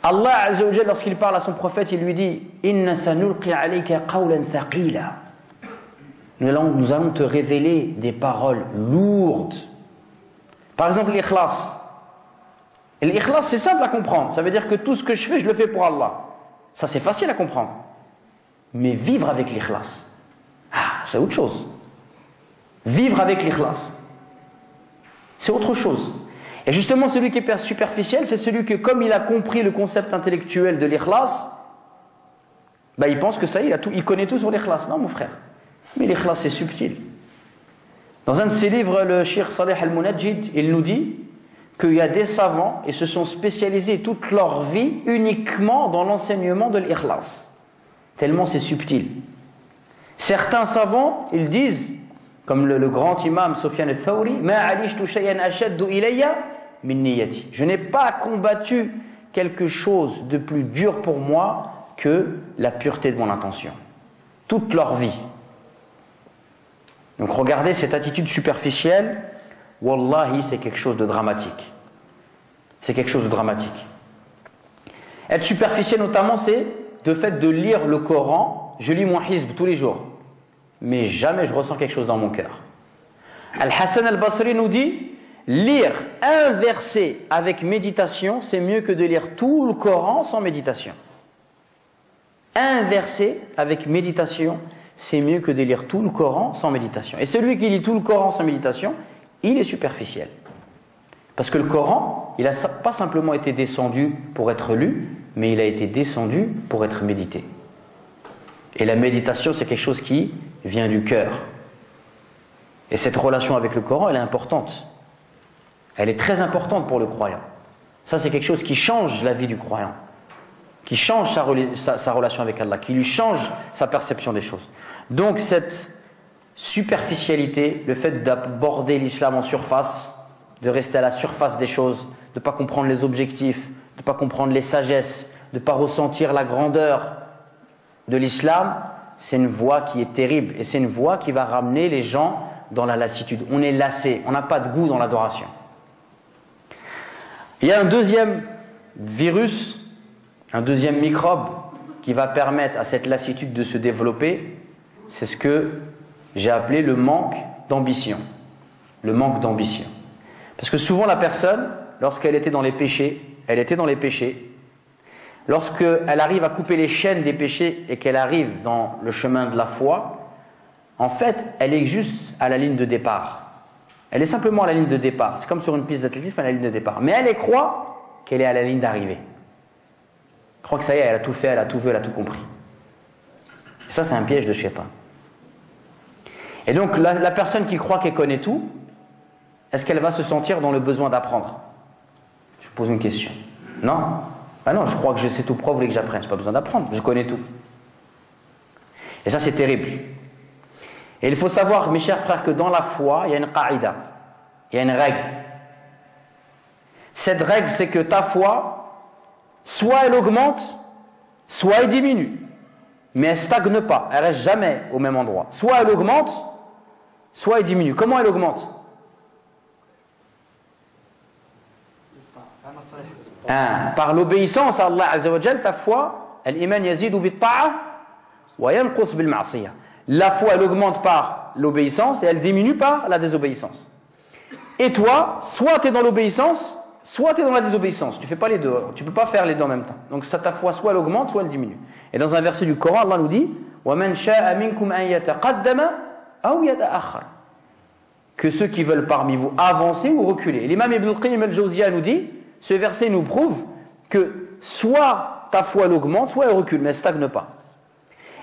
Allah Azza wa Jalla, lorsqu'il parle à son prophète, il lui dit Inna sanulqi alayka qawlan thaqila. Nous allons te révéler des paroles lourdes. Par exemple, l'ikhlas. Et l'ikhlas, c'est simple à comprendre. Ça veut dire que tout ce que je fais, je le fais pour Allah. Ça, c'est facile à comprendre. Mais vivre avec l'ikhlas, c'est autre chose. Vivre avec l'ikhlas, c'est autre chose. Et justement, celui qui est superficiel, c'est celui que, comme il a compris le concept intellectuel de l'ikhlas, bah, il pense que ça y est, il connaît tout sur l'ikhlas. Non, mon frère. Mais l'ikhlas, c'est subtil. Dans un de ses livres, le Cheikh Saleh Al-Munajjid, il nous dit qu'il y a des savants, et se sont spécialisés toute leur vie uniquement dans l'enseignement de l'ikhlas. Tellement c'est subtil. Certains savants, ils disent, comme le grand imam Sufyan al-Thawri, « Ma alishtu shay'an ashaddu ilayya min niyyati » Je n'ai pas combattu quelque chose de plus dur pour moi que la pureté de mon intention. Toute leur vie. Donc regardez cette attitude superficielle, wallahi, c'est quelque chose de dramatique. C'est quelque chose de dramatique. Être superficiel notamment, c'est le fait de lire le Coran. Je lis mon hizb tous les jours, mais jamais je ressens quelque chose dans mon cœur. Al-Hassan al-Basri nous dit, lire un verset avec méditation, c'est mieux que de lire tout le Coran sans méditation. Un verset avec méditation, c'est mieux que de lire tout le Coran sans méditation. Et celui qui lit tout le Coran sans méditation, il est superficiel. Parce que le Coran, il n'a pas simplement été descendu pour être lu, mais il a été descendu pour être médité. Et la méditation, c'est quelque chose qui vient du cœur. Et cette relation avec le Coran, elle est importante. Elle est très importante pour le croyant. Ça, c'est quelque chose qui change la vie du croyant, qui change sa relation avec Allah, qui lui change sa perception des choses. Donc cette superficialité, le fait d'aborder l'islam en surface, de rester à la surface des choses, de ne pas comprendre les objectifs, de ne pas comprendre les sagesses, de ne pas ressentir la grandeur de l'islam, c'est une voie qui est terrible. Et c'est une voie qui va ramener les gens dans la lassitude. On est lassé, on n'a pas de goût dans l'adoration. Il y a un deuxième virus, un deuxième microbe qui va permettre à cette lassitude de se développer, c'est ce que j'ai appelé le manque d'ambition. Le manque d'ambition. Parce que souvent la personne, lorsqu'elle était dans les péchés, elle était dans les péchés. Lorsqu'elle arrive à couper les chaînes des péchés et qu'elle arrive dans le chemin de la foi, en fait, elle est juste à la ligne de départ. Elle est simplement à la ligne de départ. C'est comme sur une piste d'athlétisme, à la ligne de départ. Mais elle croit qu'elle est à la ligne d'arrivée. Elle croit que ça y est, elle a tout fait, elle a tout vu, elle a tout compris. Et ça, c'est un piège de Shaitan. Et donc, la personne qui croit qu'elle connaît tout, est-ce qu'elle va se sentir dans le besoin d'apprendre? Je vous pose une question. Non? Ah non, je crois que je sais tout, pourquoi vous voulez que j'apprenne? Je n'ai pas besoin d'apprendre, je connais tout. Et ça, c'est terrible. Et il faut savoir, mes chers frères, que dans la foi, il y a une qaïda, il y a une règle. Cette règle, c'est que ta foi, soit elle augmente, soit elle diminue. Mais elle ne stagne pas, elle ne reste jamais au même endroit. Soit elle augmente, soit elle diminue. Comment elle augmente? Par l'obéissance à Allah Azza wa Jal, ta foi, al-iman yazidu bit-ta'a wa yanqus bil-ma'siyah. La foi, elle augmente par l'obéissance et elle diminue par la désobéissance. Et toi, soit tu es dans l'obéissance, soit tu es dans la désobéissance. Tu ne fais pas les deux, tu ne peux pas faire les deux en même temps. Donc ta foi, soit elle augmente, soit elle diminue. Et dans un verset du Coran, Allah nous dit وَمَنْ شَاءَ مِنْكُمْ أَنْ يَتَقَدَّمَ أَوْ يَتَأَخَّرَ. Que ceux qui veulent parmi vous avancer ou reculer. L'imam Ibn al-Qayyim al-Jawziyya nous dit, ce verset nous prouve que soit ta foi elle augmente, soit elle recule, mais elle ne stagne pas.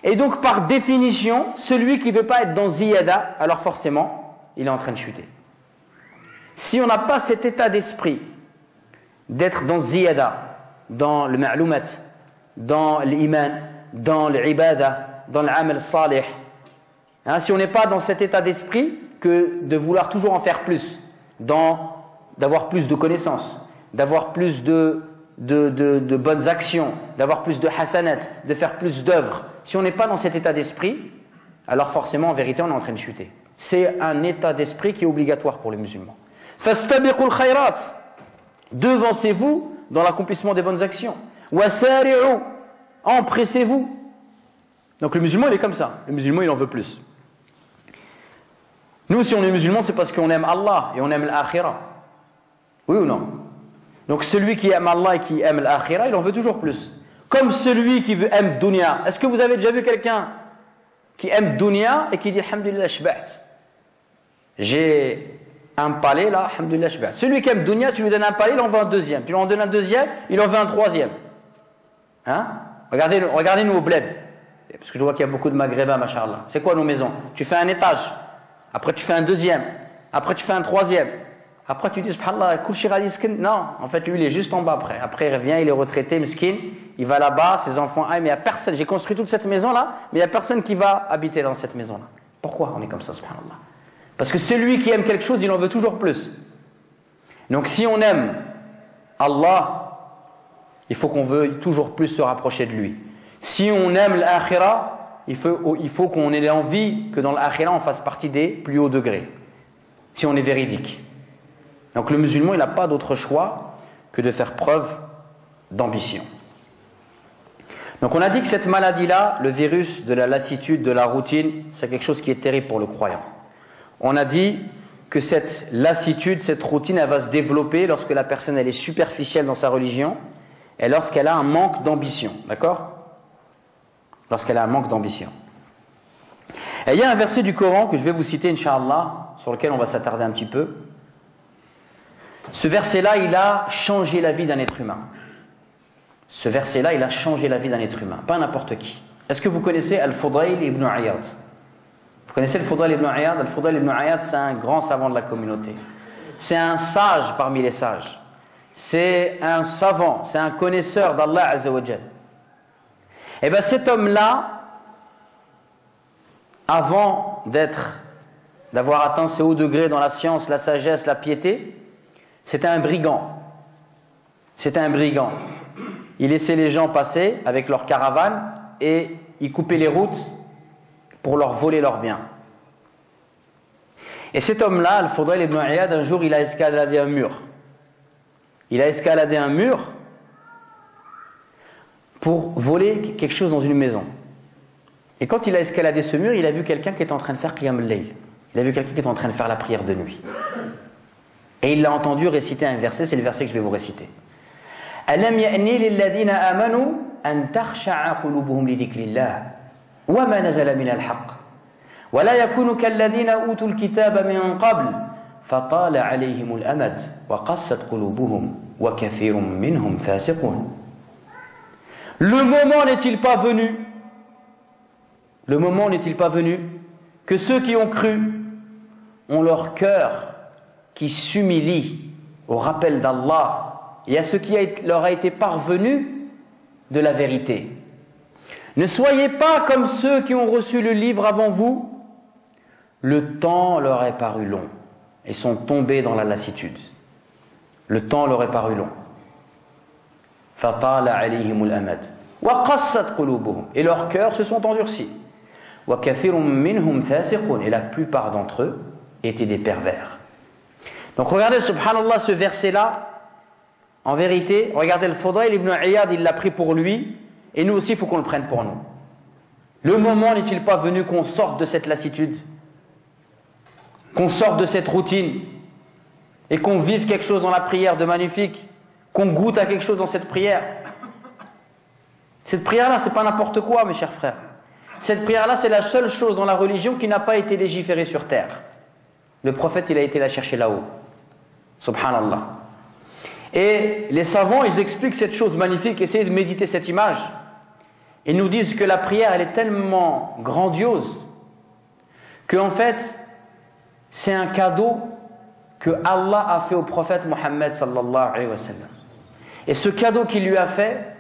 Et donc par définition, celui qui ne veut pas être dans ziyada, alors forcément, il est en train de chuter. Si on n'a pas cet état d'esprit d'être dans ziyada, dans le ma'loumat, dans l'iman, dans l'ibada, dans l'amal salih, si on n'est pas dans cet état d'esprit que de vouloir toujours en faire plus, d'avoir plus de connaissances, d'avoir plus de bonnes actions, d'avoir plus de hasanat, de faire plus d'œuvres. Si on n'est pas dans cet état d'esprit, alors forcément, en vérité, on est en train de chuter. C'est un état d'esprit qui est obligatoire pour les musulmans. Fastabiqul khayrat. Devancez-vous dans l'accomplissement des bonnes actions. Wasari'u. Empressez-vous. Donc le musulman, il est comme ça. Le musulman, il en veut plus. Nous, si on est musulman, c'est parce qu'on aime Allah et on aime l'akhira. Oui ou non? Donc celui qui aime Allah et qui aime l'akhira, il en veut toujours plus. Comme celui qui aime dunya. Est-ce que vous avez déjà vu quelqu'un qui aime dunya et qui dit alhamdulillah shba'at? J'ai un palais, là, alhamdoulilah, shba'. Celui qui aime dunya, tu lui donnes un palais, il en veut un deuxième. Tu lui en donnes un deuxième, il en veut un troisième. Hein? Regardez-nous au bled. Parce que je vois qu'il y a beaucoup de maghrébins, machallah. C'est quoi nos maisons? Tu fais un étage, après tu fais un deuxième, après tu fais un troisième. Après tu dis, subhanallah, non, en fait lui il est juste en bas après. Après il revient, il est retraité, miskin, il va là-bas, ses enfants, mais il n'y a personne. J'ai construit toute cette maison-là, mais il n'y a personne qui va habiter dans cette maison-là. Pourquoi on est comme ça, subhanallah? Parce que celui qui aime quelque chose, il en veut toujours plus. Donc si on aime Allah, il faut qu'on veuille toujours plus se rapprocher de lui. Si on aime l'akhira, il faut qu'on ait l'envie que dans l'akhira on fasse partie des plus hauts degrés. Si on est véridique. Donc le musulman, il n'a pas d'autre choix que de faire preuve d'ambition. Donc on a dit que cette maladie-là, le virus de la lassitude, de la routine, c'est quelque chose qui est terrible pour le croyant. On a dit que cette lassitude, cette routine, elle va se développer lorsque la personne elle est superficielle dans sa religion et lorsqu'elle a un manque d'ambition. D'accord? Lorsqu'elle a un manque d'ambition. Et il y a un verset du Coran que je vais vous citer, Inch'Allah, sur lequel on va s'attarder un petit peu. Ce verset-là, il a changé la vie d'un être humain. Ce verset-là, il a changé la vie d'un être humain, pas n'importe qui. Est-ce que vous connaissez Al-Fudayl ibn Iyad? Vous connaissez Al-Fudayl ibn Iyad? Al-Fudayl ibn Iyad, c'est un grand savant de la communauté. C'est un sage parmi les sages. C'est un savant, c'est un connaisseur d'Allah Azza wa Jal. Et bien cet homme-là, avant d'avoir atteint ces hauts degrés dans la science, la sagesse, la piété, c'était un brigand. C'était un brigand. Il laissait les gens passer avec leurs caravanes et il coupait les routes pour leur voler leurs biens. Et cet homme-là, Al-Fudayl ibn Iyad, un jour, il a escaladé un mur. Il a escaladé un mur pour voler quelque chose dans une maison. Et quand il a escaladé ce mur, il a vu quelqu'un qui était en train de faire Qiyam al-Layl. Il a vu quelqu'un qui était en train de faire la prière de nuit. Et il l'a entendu réciter un verset, c'est le verset que je vais vous réciter. Alam ya'ni lilladhina amanu an takhsha'a qulubuhum li dhikrillah wa ma nazala min al-haqq wa la yakunu kalladhina utul kitaba min qabl fatala 'alayhim al-amad wa qassat qulubuhum wa kathirun minhum fasiqun. Le moment n'est-il pas venu? Le moment n'est-il pas venu que ceux qui ont cru ont leur cœur qui s'humilie au rappel d'Allah et à ce qui leur a été parvenu de la vérité. Ne soyez pas comme ceux qui ont reçu le livre avant vous. Le temps leur est paru long et sont tombés dans la lassitude. Le temps leur est paru long. Fatala alayhimul amad wa qassat qulubuhum, et leurs cœurs se sont endurcis. Wa kathirun minhum fasiqun, et la plupart d'entre eux étaient des pervers. Donc regardez, subhanallah, ce verset-là, en vérité, regardez, le Fudayl ibn Iyad, il l'a pris pour lui, et nous aussi, il faut qu'on le prenne pour nous. Le moment n'est-il pas venu qu'on sorte de cette lassitude, qu'on sorte de cette routine, et qu'on vive quelque chose dans la prière de magnifique, qu'on goûte à quelque chose dans cette prière? Cette prière-là, c'est pas n'importe quoi, mes chers frères. Cette prière-là, c'est la seule chose dans la religion qui n'a pas été légiférée sur terre. Le prophète, il a été la chercher là-haut. Subhanallah. Et les savants, ils expliquent cette chose magnifique, essayez de méditer cette image. Ils nous disent que la prière, elle est tellement grandiose qu'en fait, c'est un cadeau que Allah a fait au prophète Mohammed sallallahu alayhi wa sallam. Et ce cadeau qu'il lui a fait,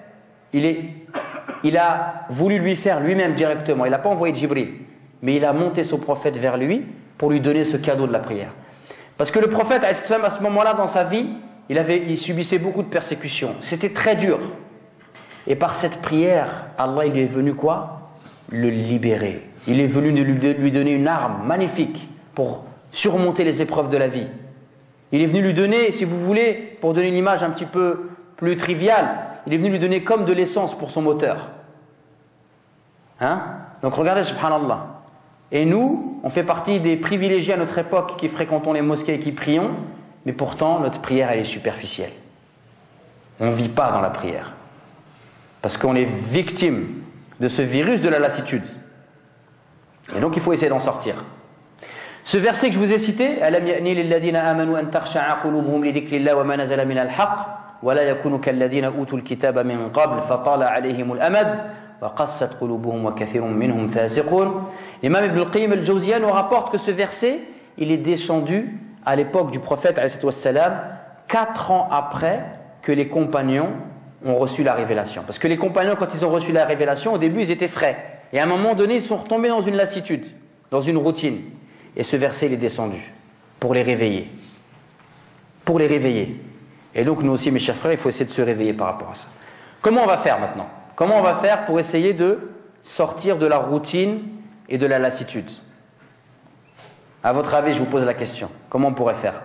il a voulu lui faire lui-même directement. Il n'a pas envoyé Jibril, mais il a monté son prophète vers lui pour lui donner ce cadeau de la prière. Parce que le prophète, à ce moment-là dans sa vie, il subissait beaucoup de persécutions. C'était très dur. Et par cette prière, Allah il est venu quoi? Le libérer. Il est venu lui donner une arme magnifique pour surmonter les épreuves de la vie. Il est venu lui donner, si vous voulez, pour donner une image un petit peu plus triviale, il est venu lui donner comme de l'essence pour son moteur. Hein? Donc regardez, subhanallah. Et nous, on fait partie des privilégiés à notre époque qui fréquentons les mosquées et qui prions, mais pourtant notre prière elle est superficielle. On ne vit pas dans la prière. Parce qu'on est victime de ce virus de la lassitude. Et donc il faut essayer d'en sortir. Ce verset que je vous ai cité, Alam ya'ni lilladhina amanu an takhsha'a qulubuhum li dhikrillahi wa ma nazala min al-haqq wa la yakunu kalladhina utul kitaba min qabl fatala 'alayhim al-amad wa qassat qulubuhum wa kathirun minhum fasiqun. L'imam Ibn al-Qayyim al-Jawziyya nous rapporte que ce verset, il est descendu à l'époque du prophète alayhi wassalam, 4 ans après que les compagnons ont reçu la révélation. Parce que les compagnons, quand ils ont reçu la révélation, au début ils étaient frais. Et à un moment donné, ils sont retombés dans une lassitude, dans une routine. Et ce verset, il est descendu pour les réveiller. Pour les réveiller. Et donc, nous aussi, mes chers frères, il faut essayer de se réveiller par rapport à ça. Comment on va faire maintenant? Comment on va faire pour essayer de sortir de la routine et de la lassitude? À votre avis, je vous pose la question. Comment on pourrait faire?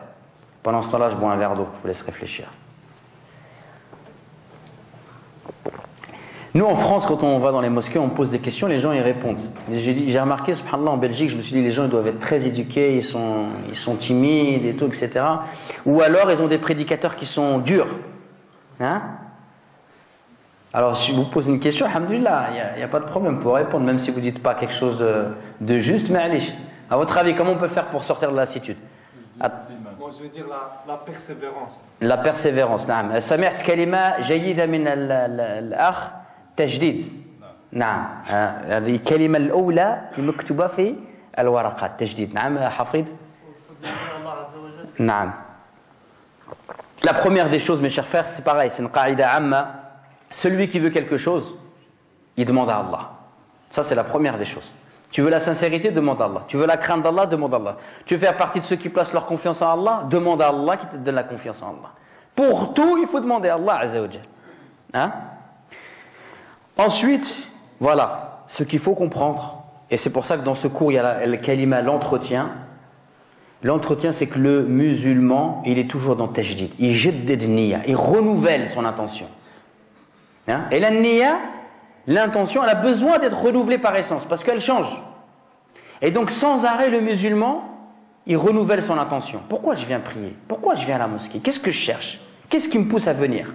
Pendant ce temps-là, je bois un verre d'eau. Je vous laisse réfléchir. Nous, en France, quand on va dans les mosquées, on pose des questions, les gens y répondent. J'ai remarqué, subhanallah, en Belgique, je me suis dit, les gens ils doivent être très éduqués, ils sont timides et tout, etc. Ou alors, ils ont des prédicateurs qui sont durs. Hein? Alors, si je vous pose une question, alhamdoulilah, il n'y a pas de problème pour répondre, même si vous ne dites pas quelque chose de juste, mais allez. À votre avis, comment on peut faire pour sortir de la lassitude? Moi, je veux dire la persévérance. La persévérance, نعم. سمعت كلمة جيدة من الأخ تجديد. نعم. هذه الكلمة الأولى المكتوبة في الورقات تجديد. نعم حفيظ. نعم. La première des choses, mes chers frères, c'est pareil, c'est une qaïda amma. Celui qui veut quelque chose, il demande à Allah. Ça, c'est la première des choses. Tu veux la sincérité, demande à Allah. Tu veux la crainte d'Allah, demande à Allah. Tu veux faire partie de ceux qui placent leur confiance en Allah, demande à Allah qui te donne la confiance en Allah. Pour tout, il faut demander à Allah Azza wa Jal. Hein? Ensuite, voilà, ce qu'il faut comprendre, et c'est pour ça que dans ce cours, il y a le kalima, l'entretien. L'entretien, c'est que le musulman, il est toujours dans tajdid. Il jaddid niya, il renouvelle son intention. Hein? Et la niya, l'intention, elle a besoin d'être renouvelée par essence, parce qu'elle change. Et donc, sans arrêt, le musulman, il renouvelle son intention. Pourquoi je viens prier? Pourquoi je viens à la mosquée? Qu'est-ce que je cherche? Qu'est-ce qui me pousse à venir?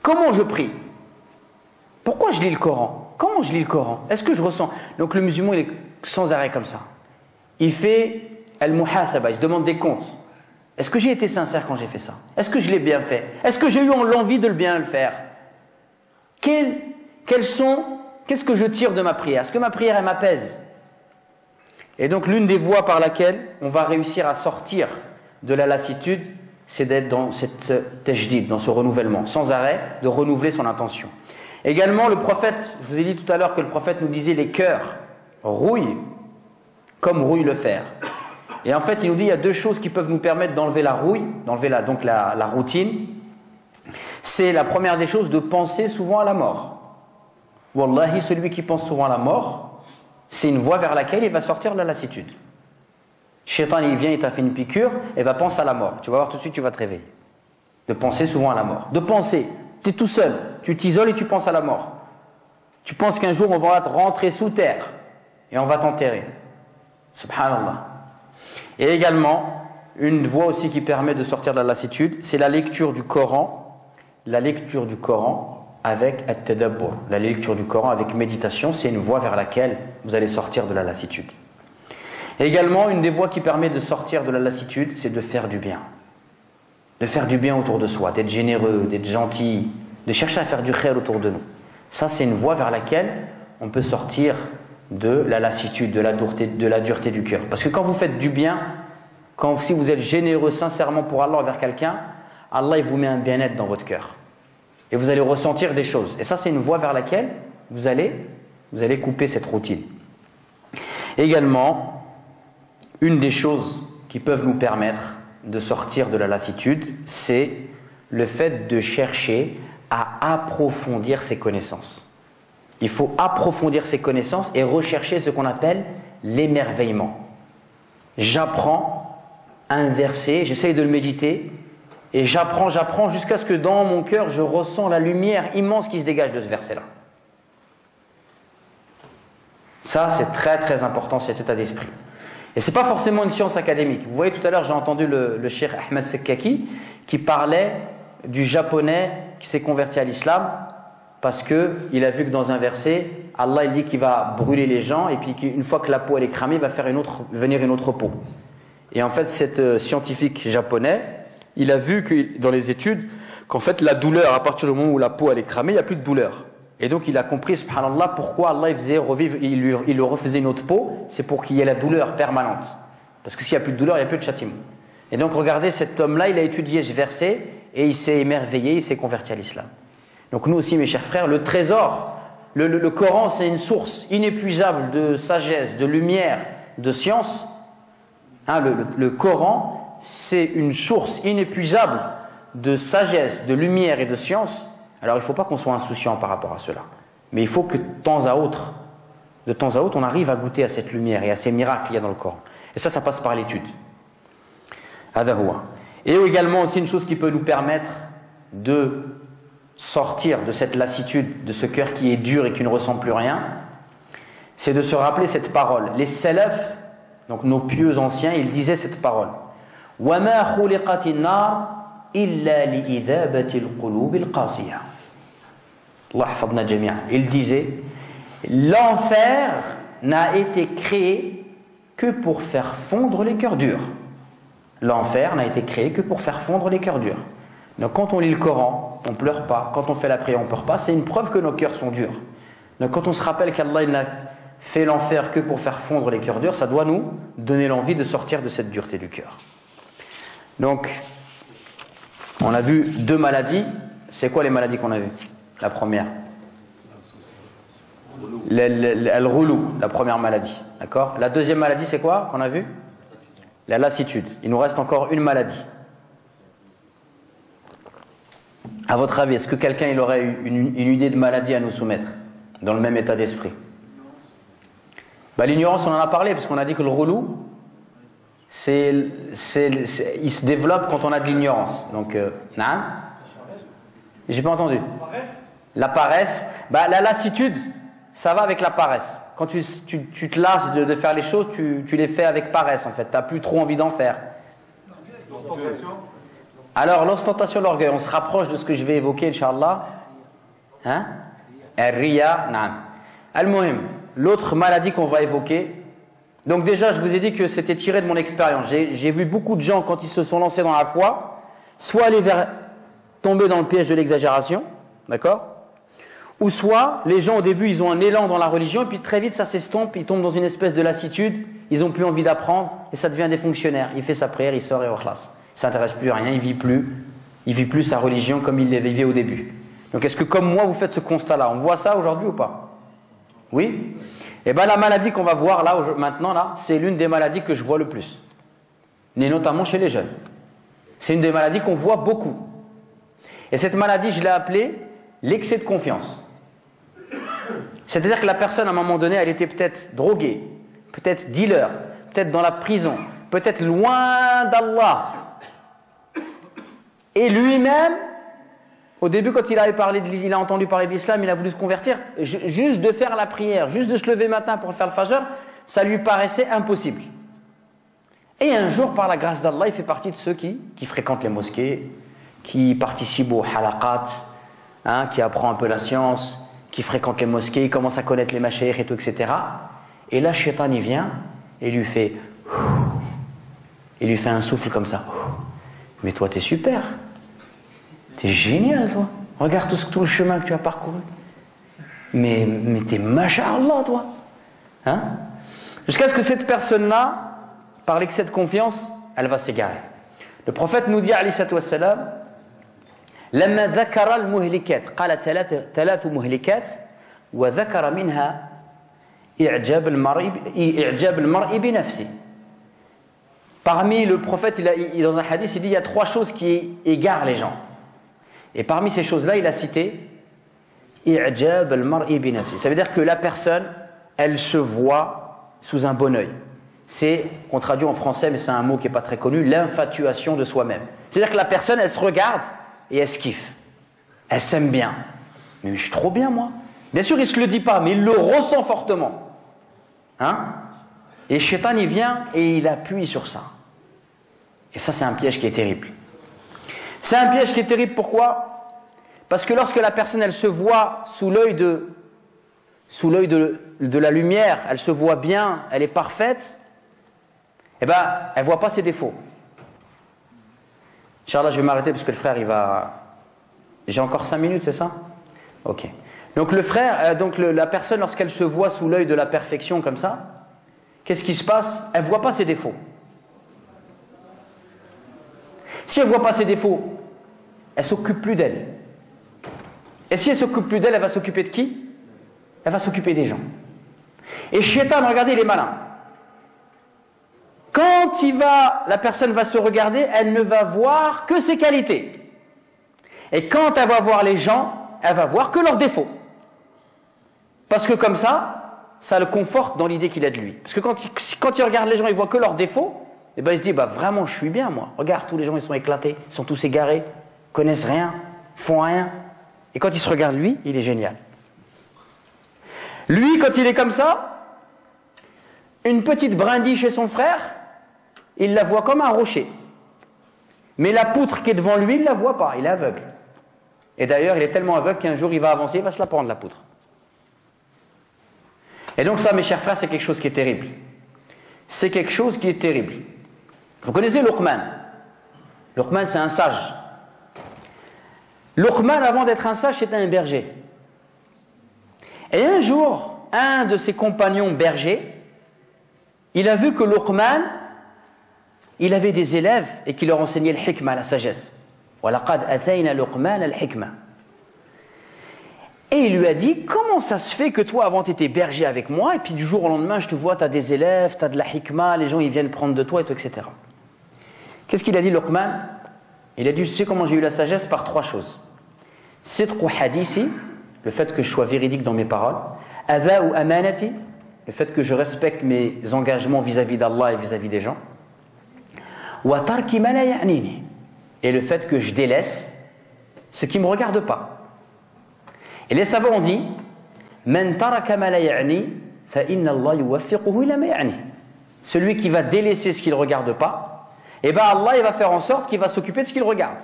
Comment je prie? Pourquoi je lis le Coran? Comment je lis le Coran? Est-ce que je ressens? Donc, le musulman, il est sans arrêt comme ça. Il fait al-muhasaba, il se demande des comptes. Est-ce que j'ai été sincère quand j'ai fait ça? Est-ce que je l'ai bien fait? Est-ce que j'ai eu l'envie de le bien le faire? Qu'est-ce que je tire de ma prière? Est-ce que ma prière, elle m'apaise? Et donc, l'une des voies par laquelle on va réussir à sortir de la lassitude, c'est d'être dans cette tajdid, dans ce renouvellement, sans arrêt, de renouveler son intention. Également, le prophète, je vous ai dit tout à l'heure que le prophète nous disait les cœurs rouillent comme rouille le fer. Et en fait, il nous dit il y a deux choses qui peuvent nous permettre d'enlever la rouille, d'enlever la routine. C'est la première des choses de penser souvent à la mort. Wallahi, celui qui pense souvent à la mort, c'est une voie vers laquelle il va sortir de la lassitude. Shaitan, il vient, il t'a fait une piqûre, et va pense à la mort. Tu vas voir tout de suite, tu vas te réveiller. De penser souvent à la mort. De penser, tu es tout seul, tu t'isoles et tu penses à la mort. Tu penses qu'un jour on va te rentrer sous terre et on va t'enterrer. Subhanallah. Et également, une voie aussi qui permet de sortir de la lassitude, c'est la lecture du Coran. La lecture du Coran avec at-tadabbur. La lecture du Coran avec méditation, c'est une voie vers laquelle vous allez sortir de la lassitude. Et également, une des voies qui permet de sortir de la lassitude, c'est de faire du bien. De faire du bien autour de soi, d'être généreux, d'être gentil, de chercher à faire du khair autour de nous. Ça, c'est une voie vers laquelle on peut sortir de la lassitude, de la dureté du cœur. Parce que quand vous faites du bien, si vous êtes généreux sincèrement pour Allah envers quelqu'un, Allah il vous met un bien-être dans votre cœur. Et vous allez ressentir des choses. Et ça, c'est une voie vers laquelle vous allez couper cette routine. Également, une des choses qui peuvent nous permettre de sortir de la lassitude, c'est le fait de chercher à approfondir ses connaissances. Il faut approfondir ses connaissances et rechercher ce qu'on appelle l'émerveillement. J'apprends un verset, j'essaye de le méditer, et j'apprends jusqu'à ce que dans mon cœur, je ressens la lumière immense qui se dégage de ce verset-là. Ça, c'est très très important, cet état d'esprit. Et ce n'est pas forcément une science académique. Vous voyez, tout à l'heure, j'ai entendu le cheikh Ahmed Sekkaki qui parlait du japonais qui s'est converti à l'islam parce qu'il a vu que dans un verset, Allah il dit qu'il va brûler les gens et puis qu'une fois que la peau elle est cramée, il va faire venir une autre peau. Et en fait, cet scientifique japonais, il a vu que dans les études qu'en fait la douleur, à partir du moment où la peau elle est cramée, il n'y a plus de douleur. Et donc il a compris, subhanallah, pourquoi Allah il faisait revivre, il lui refaisait une autre peau, c'est pour qu'il y ait la douleur permanente. Parce que s'il n'y a plus de douleur, il n'y a plus de châtiment. Et donc regardez, cet homme-là, il a étudié ce verset et il s'est émerveillé, il s'est converti à l'islam. Donc nous aussi, mes chers frères, le trésor, le Coran, c'est une source inépuisable de sagesse, de lumière, de science. Hein, le Coran, c'est une source inépuisable de sagesse, de lumière et de science. Alors il ne faut pas qu'on soit insouciant par rapport à cela. Mais il faut que de temps à autre, on arrive à goûter à cette lumière et à ces miracles qu'il y a dans le Coran. Et ça passe par l'étude. Et également aussi une chose qui peut nous permettre de sortir de cette lassitude, de ce cœur qui est dur et qui ne ressent plus rien, c'est de se rappeler cette parole. Les salaf, donc nos pieux anciens, ils disaient cette parole. وَمَا خُلِقَتِ النَّارِ إِلَّا لِإِذَابَةِ الْقُلُوبِ الْقَاسِيَةِ. Allah hafadna jami'an. Il disait, l'enfer n'a été créé que pour faire fondre les cœurs durs. L'enfer n'a été créé que pour faire fondre les cœurs durs. Donc quand on lit le Coran, on ne pleure pas. Quand on fait la prière, on ne pleure pas. C'est une preuve que nos cœurs sont durs. Donc quand on se rappelle qu'Allah n'a fait l'enfer que pour faire fondre les cœurs durs, ça doit nous donner l'envie de sortir de cette dureté du cœur. Donc, on a vu 2 maladies. C'est quoi les maladies qu'on a vues? La première, al-ghulou, la première maladie. D'accord? La deuxième maladie, c'est quoi qu'on a vu? La lassitude. Il nous reste encore une maladie. À votre avis, est-ce que quelqu'un il aurait une idée de maladie à nous soumettre dans le même état d'esprit? L'ignorance, on en a parlé parce qu'on a dit que le ghulou, il se développe quand on a de l'ignorance. Donc, j'ai pas entendu. La paresse, la lassitude, ça va avec la paresse. Quand tu te lasses de faire les choses, tu les fais avec paresse en fait. Tu n'as plus trop envie d'en faire. L'ostentation. Alors, l'ostentation, l'orgueil, on se rapproche de ce que je vais évoquer, Inch'Allah. Hein? Al-riya, na'am. Al-muhim, l'autre maladie qu'on va évoquer. Donc déjà, je vous ai dit que c'était tiré de mon expérience. J'ai vu beaucoup de gens, quand ils se sont lancés dans la foi, soit tomber dans le piège de l'exagération, d'accord? Ou soit, les gens au début, ils ont un élan dans la religion, et puis très vite, ça s'estompe, ils tombent dans une espèce de lassitude, ils n'ont plus envie d'apprendre, et ça devient des fonctionnaires. Il fait sa prière, il sort et hors classe. Il ne s'intéresse plus à rien, il vit plus sa religion comme il l'avait vivait au début. Donc est-ce que comme moi, vous faites ce constat-là? On voit ça aujourd'hui ou pas? Oui? Eh bien la maladie qu'on va voir là, maintenant, là, c'est l'une des maladies que je vois le plus. Et notamment chez les jeunes. C'est une des maladies qu'on voit beaucoup. Et cette maladie, je l'ai appelée l'excès de confiance. C'est-à-dire que la personne, à un moment donné, elle était peut-être droguée, peut-être dealer, peut-être dans la prison, peut-être loin d'Allah. Et lui-même, au début, quand il a entendu parler de l'islam, il a voulu se convertir. Juste de faire la prière, juste de se lever matin pour faire le fajr, ça lui paraissait impossible. Et un jour, par la grâce d'Allah, il fait partie de ceux qui fréquentent les mosquées, qui participent aux halaqat, qui apprend un peu la science, qui fréquente les mosquées, il commence à connaître les mashaykh et tout, etc. Et là, Shaitan, il vient et lui fait un souffle comme ça. Mais toi, t'es super. T'es génial, toi. Regarde tout le chemin que tu as parcouru. Mais t'es masha'Allah, toi. Jusqu'à ce que cette personne-là, par l'excès de confiance, elle va s'égarer. Le prophète nous dit, alayhi salatu wassalam, لما ذكر المهلكات قال ثلاث مهلكات وذكر منها إعجاب المرء بنفسه. Parmi le prophète, dans un hadith, il dit il y a 3 choses qui égarent les gens. Et parmi ces choses-là, il a cité إعجاب المرء بنفسه. Ça veut dire que la personne, elle se voit sous un bon œil. C'est, qu'on traduit en français, mais c'est un mot qui n'est pas très connu, l'infatuation de soi-même. C'est-à-dire que la personne, elle se regarde et elle se kiffe. Elle s'aime bien. Mais je suis trop bien, moi. Bien sûr, il ne se le dit pas, mais il le ressent fortement. Et Shaitan, il vient et il appuie sur ça. Et ça, c'est un piège qui est terrible. C'est un piège qui est terrible, pourquoi? Parce que lorsque la personne, elle se voit sous l'œil de la lumière, elle se voit bien, elle est parfaite, eh ben, elle ne voit pas ses défauts. Inch'Allah, je vais m'arrêter parce que le frère, il va... J'ai encore 5 minutes, c'est ça? Ok. Donc le frère, la personne, lorsqu'elle se voit sous l'œil de la perfection comme ça, qu'est-ce qui se passe? Elle ne voit pas ses défauts. Si elle ne voit pas ses défauts, elle ne s'occupe plus d'elle. Et si elle ne s'occupe plus d'elle, elle va s'occuper de qui? Elle va s'occuper des gens. Et Shaitan, regardez, il est malin. Quand la personne va se regarder, elle ne va voir que ses qualités. Et quand elle va voir les gens, elle va voir que leurs défauts. Parce que comme ça le conforte dans l'idée qu'il a de lui. Parce que quand il regarde les gens, il voit que leurs défauts, et ben il se dit, bah vraiment je suis bien moi. Regarde, tous les gens ils sont éclatés, ils sont tous égarés, connaissent rien, font rien. Et quand il se regarde lui, il est génial. Lui, quand il est comme ça, une petite brindille chez son frère, il la voit comme un rocher. Mais la poutre qui est devant lui, il ne la voit pas, il est aveugle. Et d'ailleurs, il est tellement aveugle qu'un jour il va avancer, il va se la prendre la poutre. Et donc ça, mes chers frères, c'est quelque chose qui est terrible. C'est quelque chose qui est terrible. Vous connaissez Luqman? Luqman, c'est un sage. Luqman, avant d'être un sage, c'était un berger. Et un jour, un de ses compagnons bergers, il a vu que Luqman, il avait des élèves et qu'il leur enseignait le hikmah, la sagesse. وَلَقَدْ أَتَيْنَا لُقْمَانَ الْحِكْمَةِ. Et il lui a dit, comment ça se fait que toi, avant, tu étais berger avec moi, et puis du jour au lendemain, je te vois, tu as des élèves, tu as de la hikmah, les gens, ils viennent prendre de toi, et tout, etc. Qu'est-ce qu'il a dit, Luqman? Il a dit, tu sais comment j'ai eu la sagesse? Par 3 choses. Sidqu hadithi, le fait que je sois véridique dans mes paroles. Adha'u amanati, le fait que je respecte mes engagements vis-à-vis d'Allah et vis-à-vis des gens. Wa tarki ma la ya'nini, et le fait que je délaisse ce qui ne me regarde pas. Et les savants ont dit, Man taraka ma la ya'ni, fa inna Allah yuwaffiquhu ila ma ya'ni. Celui qui va délaisser ce qu'il ne regarde pas, eh ben Allah il va faire en sorte qu'il va s'occuper de ce qu'il regarde.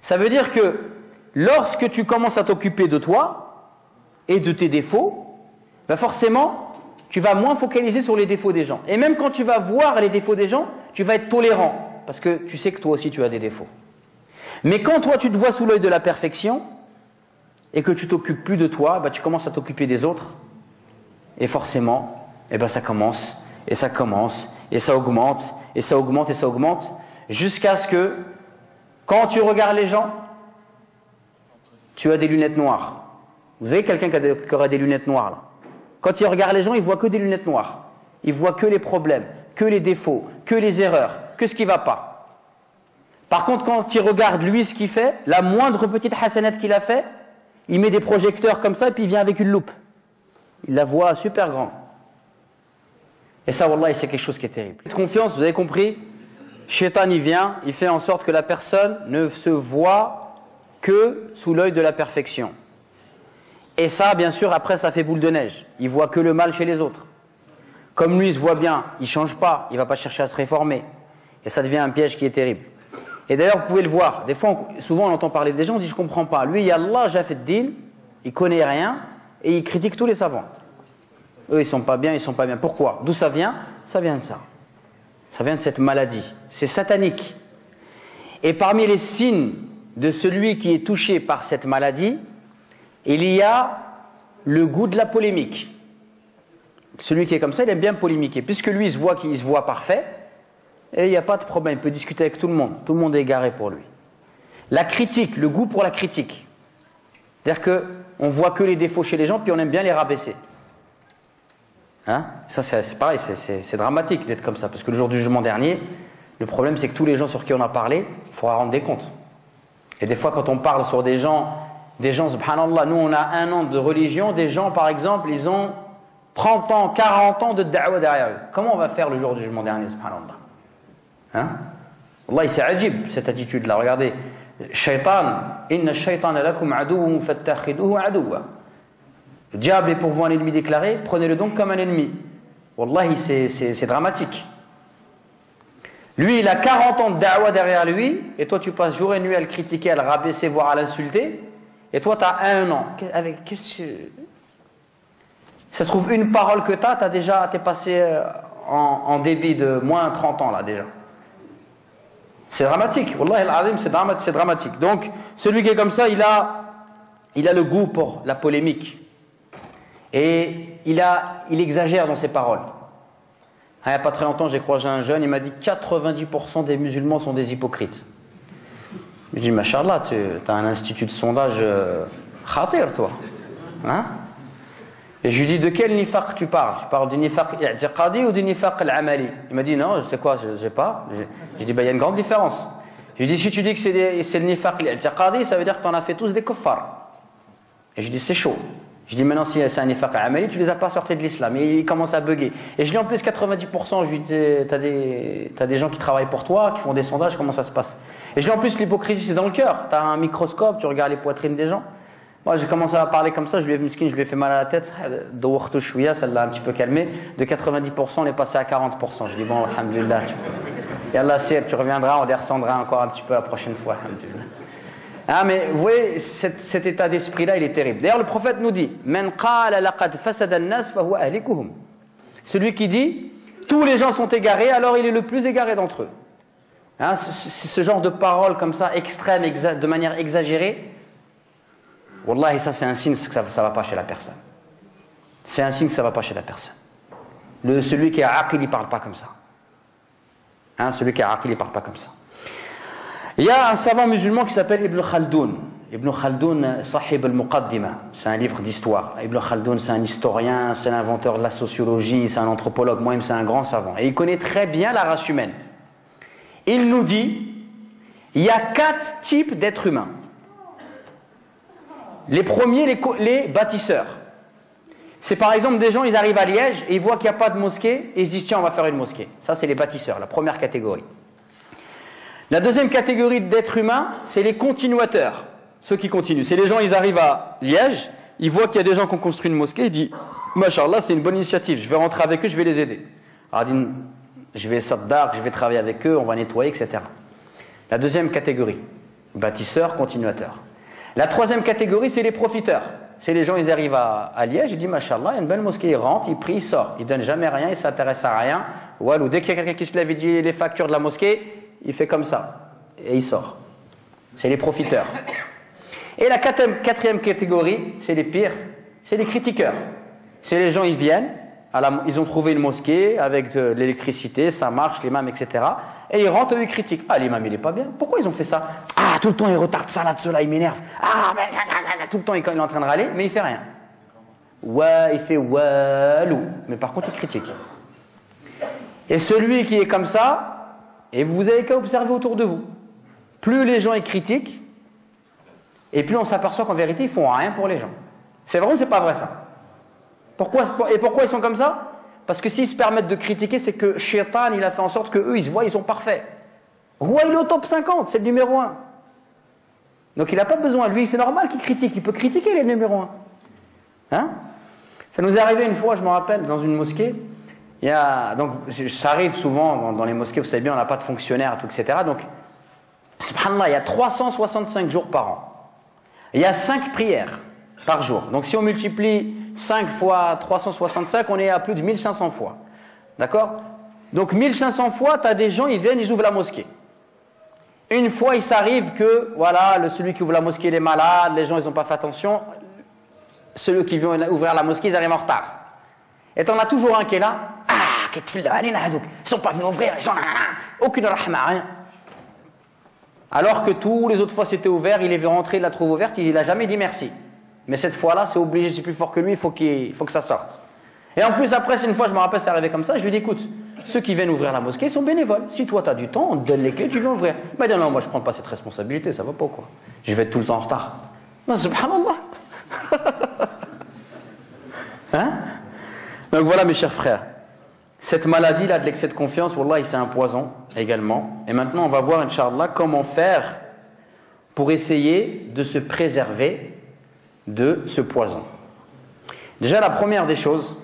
Ça veut dire que lorsque tu commences à t'occuper de toi et de tes défauts, ben forcément, tu vas moins focaliser sur les défauts des gens. Et même quand tu vas voir les défauts des gens, tu vas être tolérant. Parce que tu sais que toi aussi tu as des défauts. Mais quand toi tu te vois sous l'œil de la perfection et que tu t'occupes plus de toi, bah, tu commences à t'occuper des autres. Et forcément, eh ben, ça commence, et ça commence, et ça augmente, et ça augmente, et ça augmente, jusqu'à ce que, quand tu regardes les gens, tu as des lunettes noires. Vous avez quelqu'un qui aura des lunettes noires là. Quand il regarde les gens, il voit que des lunettes noires. Il voit que les problèmes, que les défauts, que les erreurs, que ce qui ne va pas. Par contre, quand il regarde lui ce qu'il fait, la moindre petite hasanette qu'il a fait, il met des projecteurs comme ça et puis il vient avec une loupe. Il la voit super grande. Et ça, wallah, c'est quelque chose qui est terrible. Confiance, vous avez compris? Shaitan, il vient, il fait en sorte que la personne ne se voit que sous l'œil de la perfection. Et ça, bien sûr, après, ça fait boule de neige. Il voit que le mal chez les autres. Comme lui, il se voit bien, il ne change pas, il ne va pas chercher à se réformer. Et ça devient un piège qui est terrible. Et d'ailleurs, vous pouvez le voir. Des fois, souvent, on entend parler des gens, on dit, je ne comprends pas. Lui, il y a Allah, Jafet-Din, il ne connaît rien, et il critique tous les savants. Eux, ils ne sont pas bien, ils ne sont pas bien. Pourquoi? D'où ça vient? Ça vient de ça. Ça vient de cette maladie. C'est satanique. Et parmi les signes de celui qui est touché par cette maladie, il y a le goût de la polémique. Celui qui est comme ça, il aime bien polémiquer. Puisque lui, il se voit parfait, et il n'y a pas de problème, il peut discuter avec tout le monde. Tout le monde est égaré pour lui. La critique, le goût pour la critique. C'est-à-dire qu'on ne voit que les défauts chez les gens, puis on aime bien les rabaisser. Hein? Ça, c'est pareil, c'est dramatique d'être comme ça. Parce que le jour du jugement dernier, le problème, c'est que tous les gens sur qui on a parlé, il faudra rendre des comptes. Et des fois, quand on parle sur des gens, subhanallah, nous, on a 1 an de religion, des gens, par exemple, ils ont 30 ans, 40 ans de da'wah derrière eux. Comment on va faire le jour du jugement dernier, subhanallah? Hein? Wallah, c'est ajib, cette attitude-là. Regardez, Shaitan, inna shaytana lakum aduwwun fattakhiduhu aduwwa. Le diable est pour vous un ennemi déclaré, prenez-le donc comme un ennemi. Wallahi, c'est dramatique. Lui, il a 40 ans de da'wah derrière lui, et toi, tu passes jour et nuit à le critiquer, à le rabaisser, voire à l'insulter, et toi, tu as 1 an. Ça se trouve, une parole que tu as, t'es passé en débit de moins 30 ans, là, déjà. C'est dramatique. Wallah al-azim, c'est dramatique. Donc, celui qui est comme ça, il a le goût pour la polémique. Et il exagère dans ses paroles. Il n'y a pas très longtemps, j'ai croisé un jeune, il m'a dit 90% des musulmans sont des hypocrites. Je dis, Mashallah, tu as un institut de sondage khatir, toi. Hein? Et je lui dis, de quel nifaq tu parles? Tu parles du nifaq i'tiqadi ou du nifaq al-amali? Il m'a dit, non, c'est quoi? Je ne sais pas. J'ai dit, il y a une grande différence. Je lui ai dit, si tu dis que c'est le nifaq i'tiqadi, ça veut dire que tu en as fait tous des kuffars. Et je lui ai dit, c'est chaud. Je dis, maintenant, si c'est un nifaq al-amali, tu ne les as pas sortis de l'islam. Et il commence à bugger. Et je lui dis, en plus, 90%, je lui dis, t'as des gens qui travaillent pour toi, qui font des sondages, comment ça se passe? Et je lui dis, en plus, l'hypocrisie, c'est dans le cœur. Tu as un microscope, tu regardes les poitrines des gens. Moi, j'ai commencé à parler comme ça, je lui ai fait mal à la tête, ça l'a un petit peu calmé. De 90%, on est passé à 40%. Je dis, bon, alhamdulillah, et Allah sait, tu reviendras, on descendra encore un petit peu la prochaine fois, alhamdulillah. Ah, mais vous voyez, cet état d'esprit-là, il est terrible. D'ailleurs, le prophète nous dit, Man qala laqad fasada an-nas fa huwa ahlikuhum. Celui qui dit, tous les gens sont égarés, alors il est le plus égaré d'entre eux. Hein, ce genre de paroles comme ça, extrêmes, de manière exagérée, Wallahi, ça c'est un signe que ça ne va pas chez la personne. C'est un signe que ça ne va pas chez la personne. Celui qui est aqil, il ne parle pas comme ça. Hein, celui qui est aqil, il ne parle pas comme ça. Il y a un savant musulman qui s'appelle Ibn Khaldoun. Ibn Khaldoun, Sahib al-Muqaddima. C'est un livre d'histoire. Ibn Khaldoun, c'est un historien, c'est l'inventeur de la sociologie, c'est un anthropologue, moi-même, c'est un grand savant. Et il connaît très bien la race humaine. Il nous dit, il y a 4 types d'êtres humains. Les premiers, les bâtisseurs. C'est par exemple des gens, ils arrivent à Liège et ils voient qu'il n'y a pas de mosquée et ils se disent tiens, on va faire une mosquée. Ça, c'est les bâtisseurs, la première catégorie. La deuxième catégorie d'êtres humains, c'est les continuateurs. Ceux qui continuent. C'est les gens, ils arrivent à Liège, ils voient qu'il y a des gens qui ont construit une mosquée, ils disent Mashallah, c'est une bonne initiative, je vais rentrer avec eux, je vais les aider. Alors, je vais je vais travailler avec eux, on va nettoyer, etc. La deuxième catégorie, bâtisseurs, continuateurs. La troisième catégorie, c'est les profiteurs. C'est les gens, ils arrivent à Liège, ils disent, Mashallah, il y a une belle mosquée, ils rentrent, ils prient, ils sortent. Ils ne donnent jamais rien, ils ne s'intéressent à rien. Ou dès qu'il y a quelqu'un qui se lève et dit les factures de la mosquée, il fait comme ça. Et il sort. C'est les profiteurs. Et la quatrième catégorie, c'est les pires, c'est les critiqueurs. C'est les gens, ils viennent, ils ont trouvé une mosquée avec de l'électricité, ça marche, l'imam, etc. Et ils rentrent et ils critiquent. Ah, l'imam, il n'est pas bien. Pourquoi ils ont fait ça? Ah, tout le temps, il retarde ça là-dessus, là, il m'énerve. Ah, mais tout le temps, il est en train de râler, mais il fait rien. Ouais, il fait walou. Mais par contre, il critique. Et celui qui est comme ça, et vous avez qu'à observer autour de vous. Plus les gens ils critiquent, et plus on s'aperçoit qu'en vérité, ils font rien pour les gens. C'est vrai ou c'est pas vrai ça? Pourquoi ils sont comme ça? Parce que s'ils se permettent de critiquer, c'est que Shaitan, il a fait en sorte qu'eux, ils se voient, ils sont parfaits. Roi, il est au top 50, c'est le numéro 1. Donc il n'a pas besoin, lui, c'est normal qu'il critique, il peut critiquer les numéros 1. Hein? Ça nous est arrivé une fois, je me rappelle, dans une mosquée, donc ça arrive souvent dans les mosquées, vous savez bien, on n'a pas de fonctionnaires, tout, etc. Donc, subhanallah, il y a 365 jours par an. Il y a 5 prières par jour. Donc si on multiplie 5 fois 365, on est à plus de 1500 fois. D'accord? Donc 1500 fois, tu as des gens, ils viennent, ils ouvrent la mosquée. Une fois, il s'arrive que, voilà, celui qui ouvre la mosquée, il est malade, les gens, ils n'ont pas fait attention. Ceux qui viennent ouvrir la mosquée, ils arrivent en retard. Et t'en as toujours un qui est là. Ah, qu'est-ce que allez là, donc, ils sont pas venus ouvrir, ils sont là, aucune rahma, rien. Alors que tous les autres fois, c'était ouvert, il est vu rentrer, il la trouve ouverte, il n'a jamais dit merci. Mais cette fois-là, c'est obligé, c'est plus fort que lui, il faut que ça sorte. Et en plus, après, une fois, je me rappelle, c'est arrivé comme ça, je lui dis, écoute, ceux qui viennent ouvrir la mosquée sont bénévoles. Si toi, tu as du temps, on te donne les clés, tu viens ouvrir. Il m'a dit, non, moi, je ne prends pas cette responsabilité, ça va pas, quoi. Je vais être tout le temps en retard. Non, subhanallah. Hein? Donc voilà, mes chers frères. Cette maladie-là de l'excès de confiance, wallahi, c'est un poison également. Et maintenant, on va voir, Inch'Allah, comment faire pour essayer de se préserver de ce poison. Déjà, la première des choses,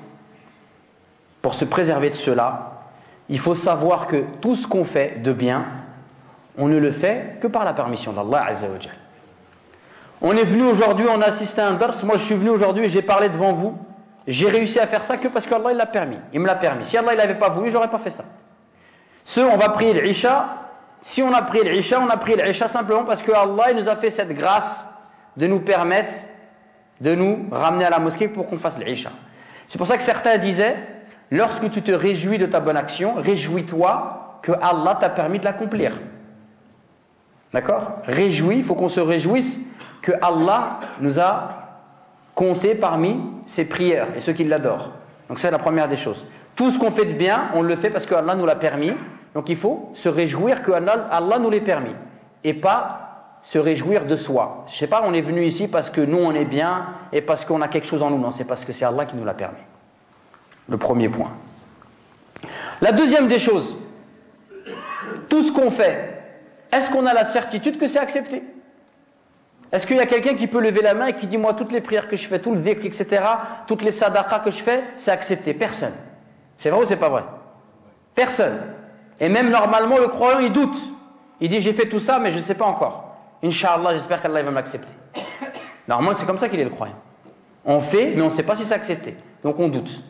pour se préserver de cela, il faut savoir que tout ce qu'on fait de bien, on ne le fait que par la permission d'Allah Azza wa Jal. On est venu aujourd'hui, on a assisté à un dars, moi je suis venu aujourd'hui et j'ai parlé devant vous. J'ai réussi à faire ça que parce qu'Allah il l'a permis. Il me l'a permis. Si Allah il n'avait pas voulu, j'aurais pas fait ça. On va prier l'Isha. Si on a prié l'Isha, on a prié l'Isha simplement parce que Allah il nous a fait cette grâce de nous permettre de nous ramener à la mosquée pour qu'on fasse l'Isha. C'est pour ça que certains disaient, lorsque tu te réjouis de ta bonne action, réjouis-toi que Allah t'a permis de l'accomplir. D'accord? Réjouis, il faut qu'on se réjouisse que Allah nous a compté parmi ses prières et ceux qui l'adorent. Donc c'est la première des choses. Tout ce qu'on fait de bien, on le fait parce que Allah nous l'a permis. Donc il faut se réjouir que Allah nous l'ait permis. Et pas se réjouir de soi. Je ne sais pas, on est venu ici parce que nous on est bien et parce qu'on a quelque chose en nous. Non, c'est parce que c'est Allah qui nous l'a permis. Le premier point. La deuxième des choses, tout ce qu'on fait, est-ce qu'on a la certitude que c'est accepté? Est-ce qu'il y a quelqu'un qui peut lever la main et qui dit moi toutes les prières que je fais, tout le dhikr, etc., toutes les sadaqas que je fais, c'est accepté? Personne. C'est vrai ou c'est pas vrai? Personne. Et même normalement le croyant il doute. Il dit j'ai fait tout ça mais je ne sais pas encore. Inch'Allah, j'espère qu'Allah va m'accepter. Normalement c'est comme ça qu'il est le croyant. On fait mais on ne sait pas si c'est accepté. Donc on doute.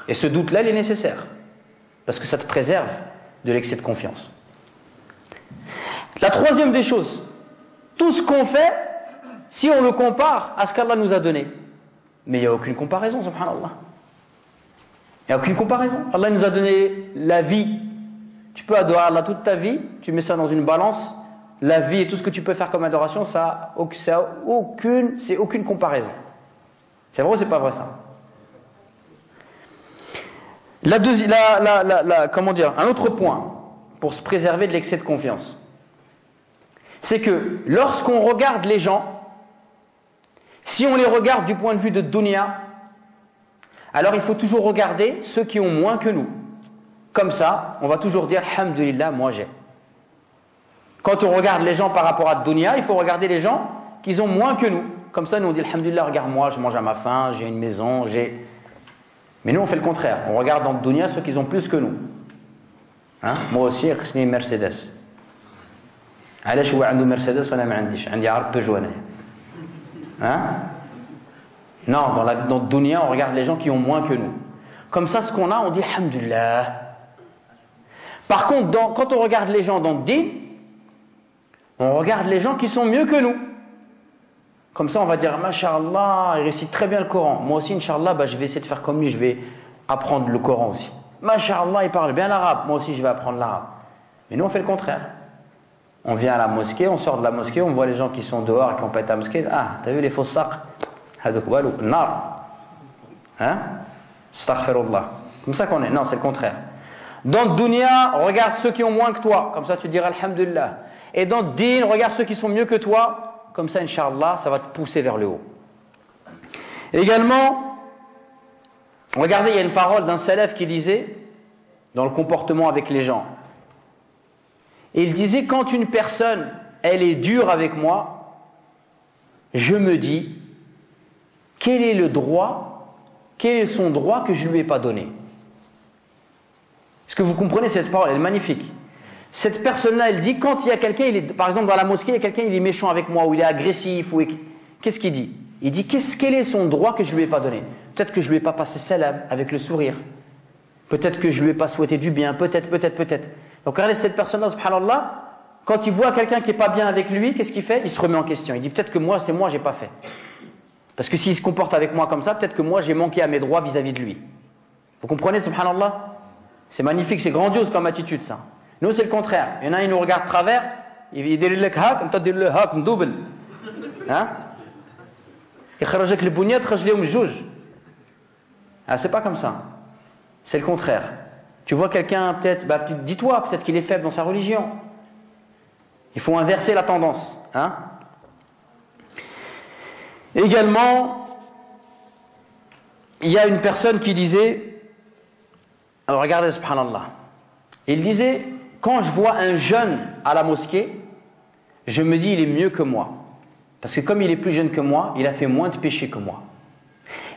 Et ce doute-là il est nécessaire. Parce que ça te préserve de l'excès de confiance. La troisième des choses, tout ce qu'on fait, si on le compare à ce qu'Allah nous a donné, mais il n'y a aucune comparaison, subhanallah. Il n'y a aucune comparaison. Allah nous a donné la vie. Tu peux adorer Allah toute ta vie, tu mets ça dans une balance, la vie et tout ce que tu peux faire comme adoration, c'est aucune comparaison. C'est vrai ou c'est pas vrai ça? Comment dire, un autre point pour se préserver de l'excès de confiance, c'est que lorsqu'on regarde les gens, si on les regarde du point de vue de dunya, alors il faut toujours regarder ceux qui ont moins que nous. Comme ça, on va toujours dire alhamdulillah, moi j'ai. Quand on regarde les gens par rapport à dunya, il faut regarder les gens qui ont moins que nous. Comme ça, nous on dit alhamdulillah, regarde moi, je mange à ma faim, j'ai une maison, j'ai. Mais nous on fait le contraire. On regarde dans le dunya ceux qui ont plus que nous. Hein? Moi aussi, j'ai une Mercedes. علاش هو عنده مرسيدس وانا ما عنديش عندي عرض بيجو انا hein non dans le dunya on regarde les gens qui ont moins que nous comme ça ce qu'on a on dit alhamdulillah. Par contre quand on regarde les gens dans le din on regarde les gens qui sont mieux que nous comme ça on va dire masha'Allah il récite très bien le Coran, moi aussi inchallah je vais essayer de faire comme lui, je vais apprendre le Coran aussi, masha'Allah il parle bien l'arabe, moi aussi je vais apprendre l'arabe. Mais nous on fait le contraire. On vient à la mosquée, on sort de la mosquée, on voit les gens qui sont dehors et qui n'ont pas été à la mosquée. Ah, t'as vu les faux sacs? Hadouk walou, nar. Hein? Astaghfirullah. Comme ça qu'on est. Non, c'est le contraire. Dans le dunya, regarde ceux qui ont moins que toi. Comme ça, tu diras alhamdulillah. Et dans le din, regarde ceux qui sont mieux que toi. Comme ça, inch'Allah, ça va te pousser vers le haut. Également, regardez, il y a une parole d'un salaf qui disait, dans le comportement avec les gens, et il disait, quand une personne, elle est dure avec moi, je me dis, quel est le droit, quel est son droit que je ne lui ai pas donné? Est-ce que vous comprenez cette parole? Elle est magnifique. Cette personne-là, elle dit, quand il y a quelqu'un, par exemple dans la mosquée, il y a quelqu'un, il est méchant avec moi, ou il est agressif, ou qu'est-ce qu'il dit? Il dit, quel est son droit que je ne lui ai pas donné? Peut-être que je ne lui ai pas passé salam avec le sourire. Peut-être que je ne lui ai pas souhaité du bien, peut-être. Donc regardez cette personne-là, subhanallah, quand il voit quelqu'un qui n'est pas bien avec lui, qu'est-ce qu'il fait? Il se remet en question. Il dit peut-être que moi, j'ai pas fait. Parce que s'il se comporte avec moi comme ça, peut-être que moi j'ai manqué à mes droits vis-à-vis de lui. Vous comprenez, subhanallah? C'est magnifique, c'est grandiose comme attitude ça. Nous c'est le contraire. Il y en a, il nous regarde de travers, il dit le hak, toi dis le hak double. Hein? Il kharajak le bougnat, kharajléum juge. Ah, c'est pas comme ça. C'est le contraire. Tu vois quelqu'un, peut-être, dis-toi, peut-être qu'il est faible dans sa religion. Il faut inverser la tendance. Hein? Également, il y a une personne qui disait, alors regardez, subhanallah, il disait, quand je vois un jeune à la mosquée, je me dis, il est mieux que moi. Parce que comme il est plus jeune que moi, il a fait moins de péchés que moi.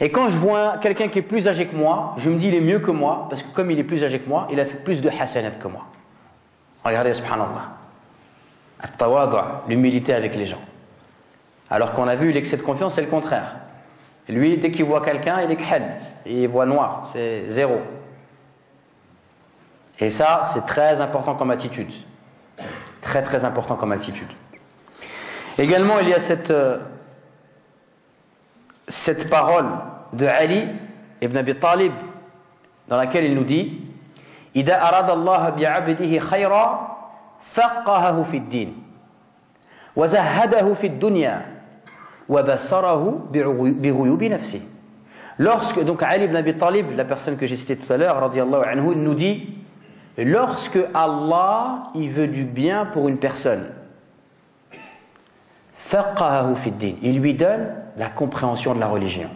Et quand je vois quelqu'un qui est plus âgé que moi, je me dis il est mieux que moi, parce que comme il est plus âgé que moi, il a fait plus de hasanat que moi. Regardez, subhanallah. At-tawadu', l'humilité avec les gens. Alors qu'on a vu l'excès de confiance, c'est le contraire. Lui, dès qu'il voit quelqu'un, il est khad, il voit noir, c'est zéro. Et ça, c'est très important comme attitude. Très très important comme attitude. Également, il y a cette parole de Ali ibn Abi Talib dans laquelle il nous dit إذا أراد الله بعبده خيرا فقهه في الدين وزهده في الدنيا وبصره بغيوب نفسه. Lorsque, donc Ali ibn Abi Talib, la personne que j'ai citée tout à l'heure, radiyallahu anhu, il nous dit lorsque Allah il veut du bien pour une personne, faqahahu fi ddin, il lui donne la compréhension de la religion.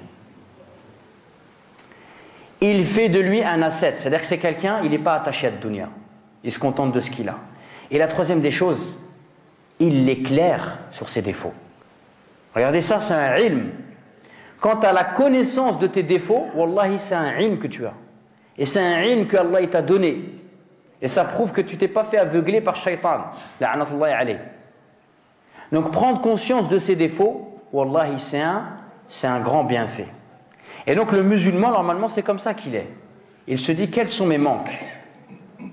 Il fait de lui un ascète, c'est-à-dire que c'est quelqu'un, il n'est pas attaché à la dunya, il se contente de ce qu'il a. Et la troisième des choses, il l'éclaire sur ses défauts. Regardez ça, c'est un ilm. Quant à la connaissance de tes défauts, wallahi, c'est un ilm que tu as. Et c'est un ilm que Allah t'a donné. Et ça prouve que tu t'es pas fait aveugler par shaitan. La'anatullahi alayh. Donc prendre conscience de ses défauts, wallahi, c'est un grand bienfait. Et donc le musulman, normalement, c'est comme ça qu'il est. Il se dit, quels sont mes manques?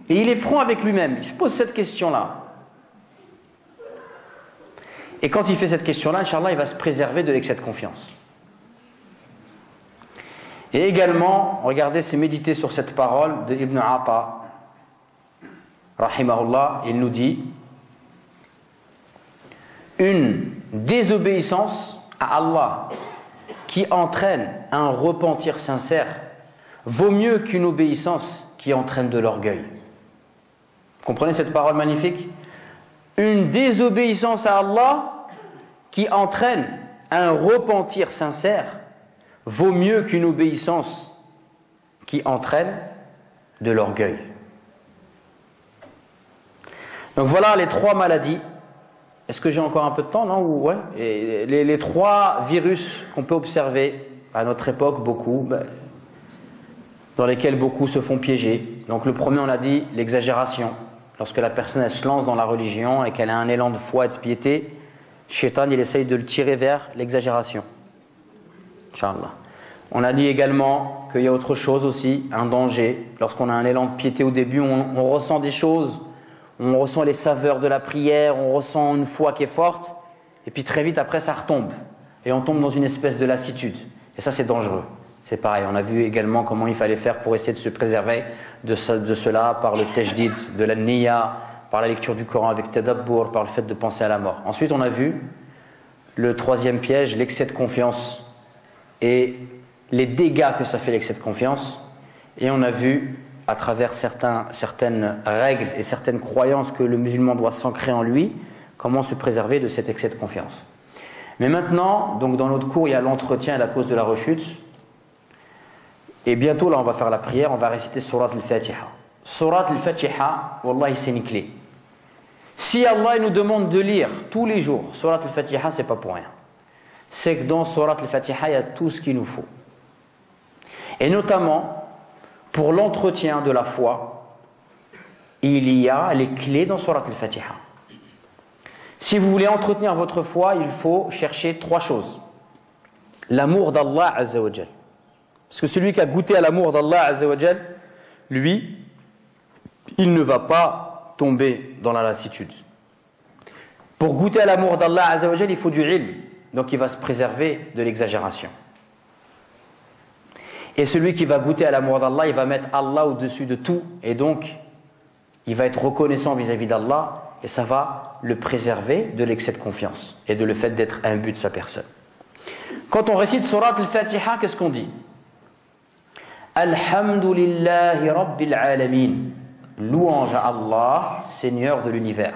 Et il est franc avec lui-même. Il se pose cette question-là. Et quand il fait cette question-là, Inch'Allah, il va se préserver de l'excès de confiance. Et également, regardez, c'est méditer sur cette parole de Ibn Ata, rahimahullah, il nous dit une désobéissance à Allah qui entraîne un repentir sincère vaut mieux qu'une obéissance qui entraîne de l'orgueil. Vous comprenez cette parole magnifique? Une désobéissance à Allah qui entraîne un repentir sincère vaut mieux qu'une obéissance qui entraîne de l'orgueil. Donc voilà les trois maladies. Est-ce que j'ai encore un peu de temps? Non? Ouais. Et les trois virus qu'on peut observer à notre époque, beaucoup, dans lesquels beaucoup se font piéger. Donc le premier, on l'a dit, l'exagération. Lorsque la personne elle se lance dans la religion et qu'elle a un élan de foi et de piété, Shaitan il essaye de le tirer vers l'exagération. Inch'Allah. On a dit également qu'il y a autre chose aussi, un danger. Lorsqu'on a un élan de piété au début, on ressent des choses, on ressent les saveurs de la prière, on ressent une foi qui est forte, et puis très vite après ça retombe. Et on tombe dans une espèce de lassitude. Et ça c'est dangereux. C'est pareil, on a vu également comment il fallait faire pour essayer de se préserver de cela par le tajdid, de la niya, par la lecture du Coran avec tadabbur, par le fait de penser à la mort. Ensuite on a vu le troisième piège, l'excès de confiance et les dégâts que ça fait l'excès de confiance. Et on a vu à travers certaines règles et certaines croyances que le musulman doit s'ancrer en lui, comment se préserver de cet excès de confiance. Mais maintenant, donc dans notre cours, il y a l'entretien et la cause de la rechute. Et bientôt, là, on va faire la prière, on va réciter Surat al-Fatiha. Surat al-Fatiha, wallahi, c'est une clé. Si Allah nous demande de lire tous les jours Surat al-Fatiha, c'est pas pour rien. C'est que dans Surat al-Fatiha, il y a tout ce qu'il nous faut. Et notamment, pour l'entretien de la foi, il y a les clés dans Surat al-Fatiha. Si vous voulez entretenir votre foi, il faut chercher trois choses. L'amour d'Allah Azza wa Jal. Parce que celui qui a goûté à l'amour d'Allah Azza wa Jal, lui, il ne va pas tomber dans la lassitude. Pour goûter à l'amour d'Allah Azza wa Jal, il faut du ilm. Donc il va se préserver de l'exagération. Et celui qui va goûter à l'amour d'Allah, il va mettre Allah au-dessus de tout. Et donc, il va être reconnaissant vis-à-vis d'Allah. Et ça va le préserver de l'excès de confiance. Et de le fait d'être imbu de sa personne. Quand on récite Surat al-Fatiha, qu'est-ce qu'on dit? Alhamdulillahi Rabbil Alamin. Louange à Allah, Seigneur de l'univers.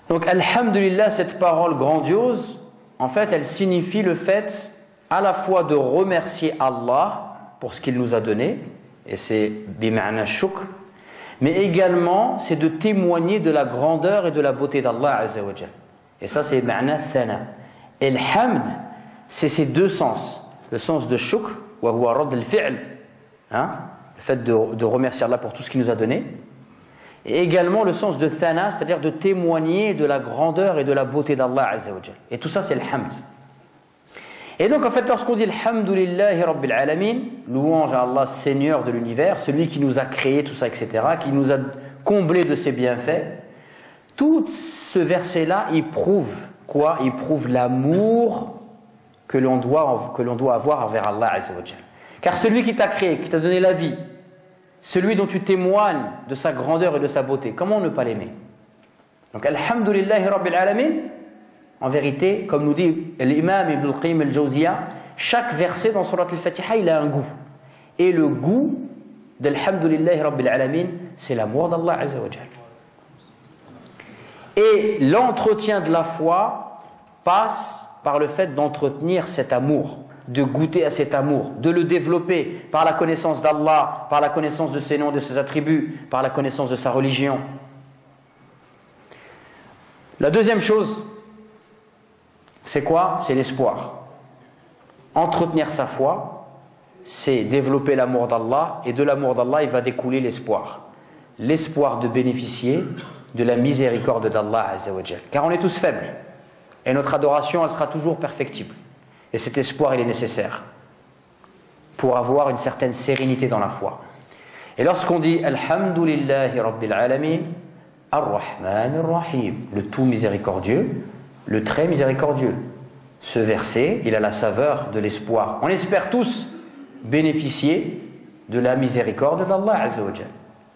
Donc, Alhamdulillah, cette parole grandiose, en fait, elle signifie le fait à la fois de remercier Allah pour ce qu'il nous a donné, et c'est bima'na shukr, mais également c'est de témoigner de la grandeur et de la beauté d'Allah Azza wa Jal. Et ça c'est ma'na thana. Et le hamd, c'est ces deux sens. Le sens de shukr, wa huwa radd al-fi'l, hein, le fait de remercier Allah pour tout ce qu'il nous a donné. Et également le sens de thana, c'est-à-dire de témoigner de la grandeur et de la beauté d'Allah Azza wa Jal. Et tout ça, c'est le hamd. Et donc, en fait, lorsqu'on dit Alhamdulillahi Rabbil Alamin, louange à Allah, Seigneur de l'univers, celui qui nous a créé, tout ça, etc., qui nous a comblé de ses bienfaits, tout ce verset-là, il prouve quoi? Il prouve l'amour que l'on doit avoir envers Allah Azza wa Jal. Car celui qui t'a créé, qui t'a donné la vie, celui dont tu témoignes de sa grandeur et de sa beauté, comment ne pas l'aimer? Donc, Alhamdulillahi Rabbil Alamin, en vérité, comme nous dit l'imam Ibn al-Qayyim al-Jawziyya, chaque verset dans Surat al-Fatiha, il a un goût. Et le goût d'Alhamdulillahi Rabbil Alamin, c'est l'amour d'Allah Azza wa Jal. Et l'entretien de la foi passe par le fait d'entretenir cet amour, de goûter à cet amour, de le développer par la connaissance d'Allah, par la connaissance de ses noms, de ses attributs, par la connaissance de sa religion. La deuxième chose, c'est quoi? C'est l'espoir. Entretenir sa foi, c'est développer l'amour d'Allah, et de l'amour d'Allah, il va découler l'espoir. L'espoir de bénéficier de la miséricorde d'Allah Azza wa Jal. Car on est tous faibles, et notre adoration, elle sera toujours perfectible. Et cet espoir, il est nécessaire pour avoir une certaine sérénité dans la foi. Et lorsqu'on dit Alhamdulillahi Rabbil Alamin, Ar-Rahman Ar-Rahim, le tout miséricordieux, le très miséricordieux. Ce verset, il a la saveur de l'espoir. On espère tous bénéficier de la miséricorde d'Allah Azza wa Jal.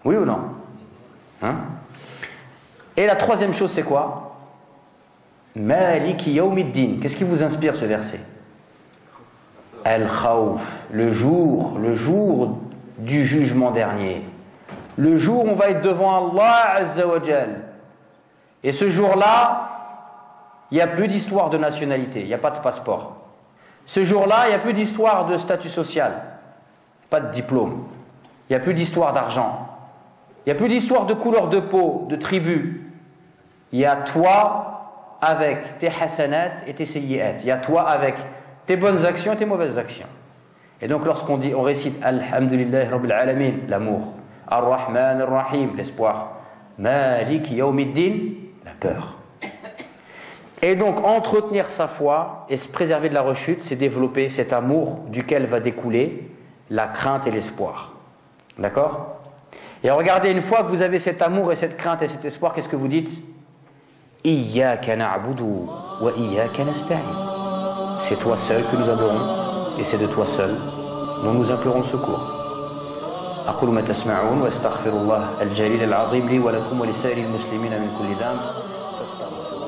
Oui ou non? Hein? Et la troisième chose, c'est quoi? Maliki Yawmiddin. Qu'est-ce qui vous inspire ce verset? Al-Khawf, le jour du jugement dernier. Le jour où on va être devant Allah Azza wa Jal. Et ce jour-là, il n'y a plus d'histoire de nationalité, il n'y a pas de passeport. Ce jour-là, il n'y a plus d'histoire de statut social, pas de diplôme. Il n'y a plus d'histoire d'argent. Il n'y a plus d'histoire de couleur de peau, de tribu. Il y a toi avec tes hasanat et tes sayyi'at. Il y a toi avec tes bonnes actions et tes mauvaises actions. Et donc lorsqu'on dit, on récite Alhamdulillah Rabbil Alamin, l'amour, Ar-Rahman Ar-Rahim, l'espoir, Malik Yawmiddin, la peur. Et donc entretenir sa foi et se préserver de la rechute, c'est développer cet amour duquel va découler la crainte et l'espoir. D'accord? Et regardez, une fois que vous avez cet amour et cette crainte et cet espoir, qu'est-ce que vous dites? Iyyaka na'budu wa iyyaka nasta'in. C'est toi seul que nous adorons et c'est de toi seul dont nous implorons le secours. أقول ما تسمعون وأستغفر الله الجليل العظيم لي ولكم ولسائر المسلمين من كل ذنب فاستغفروه.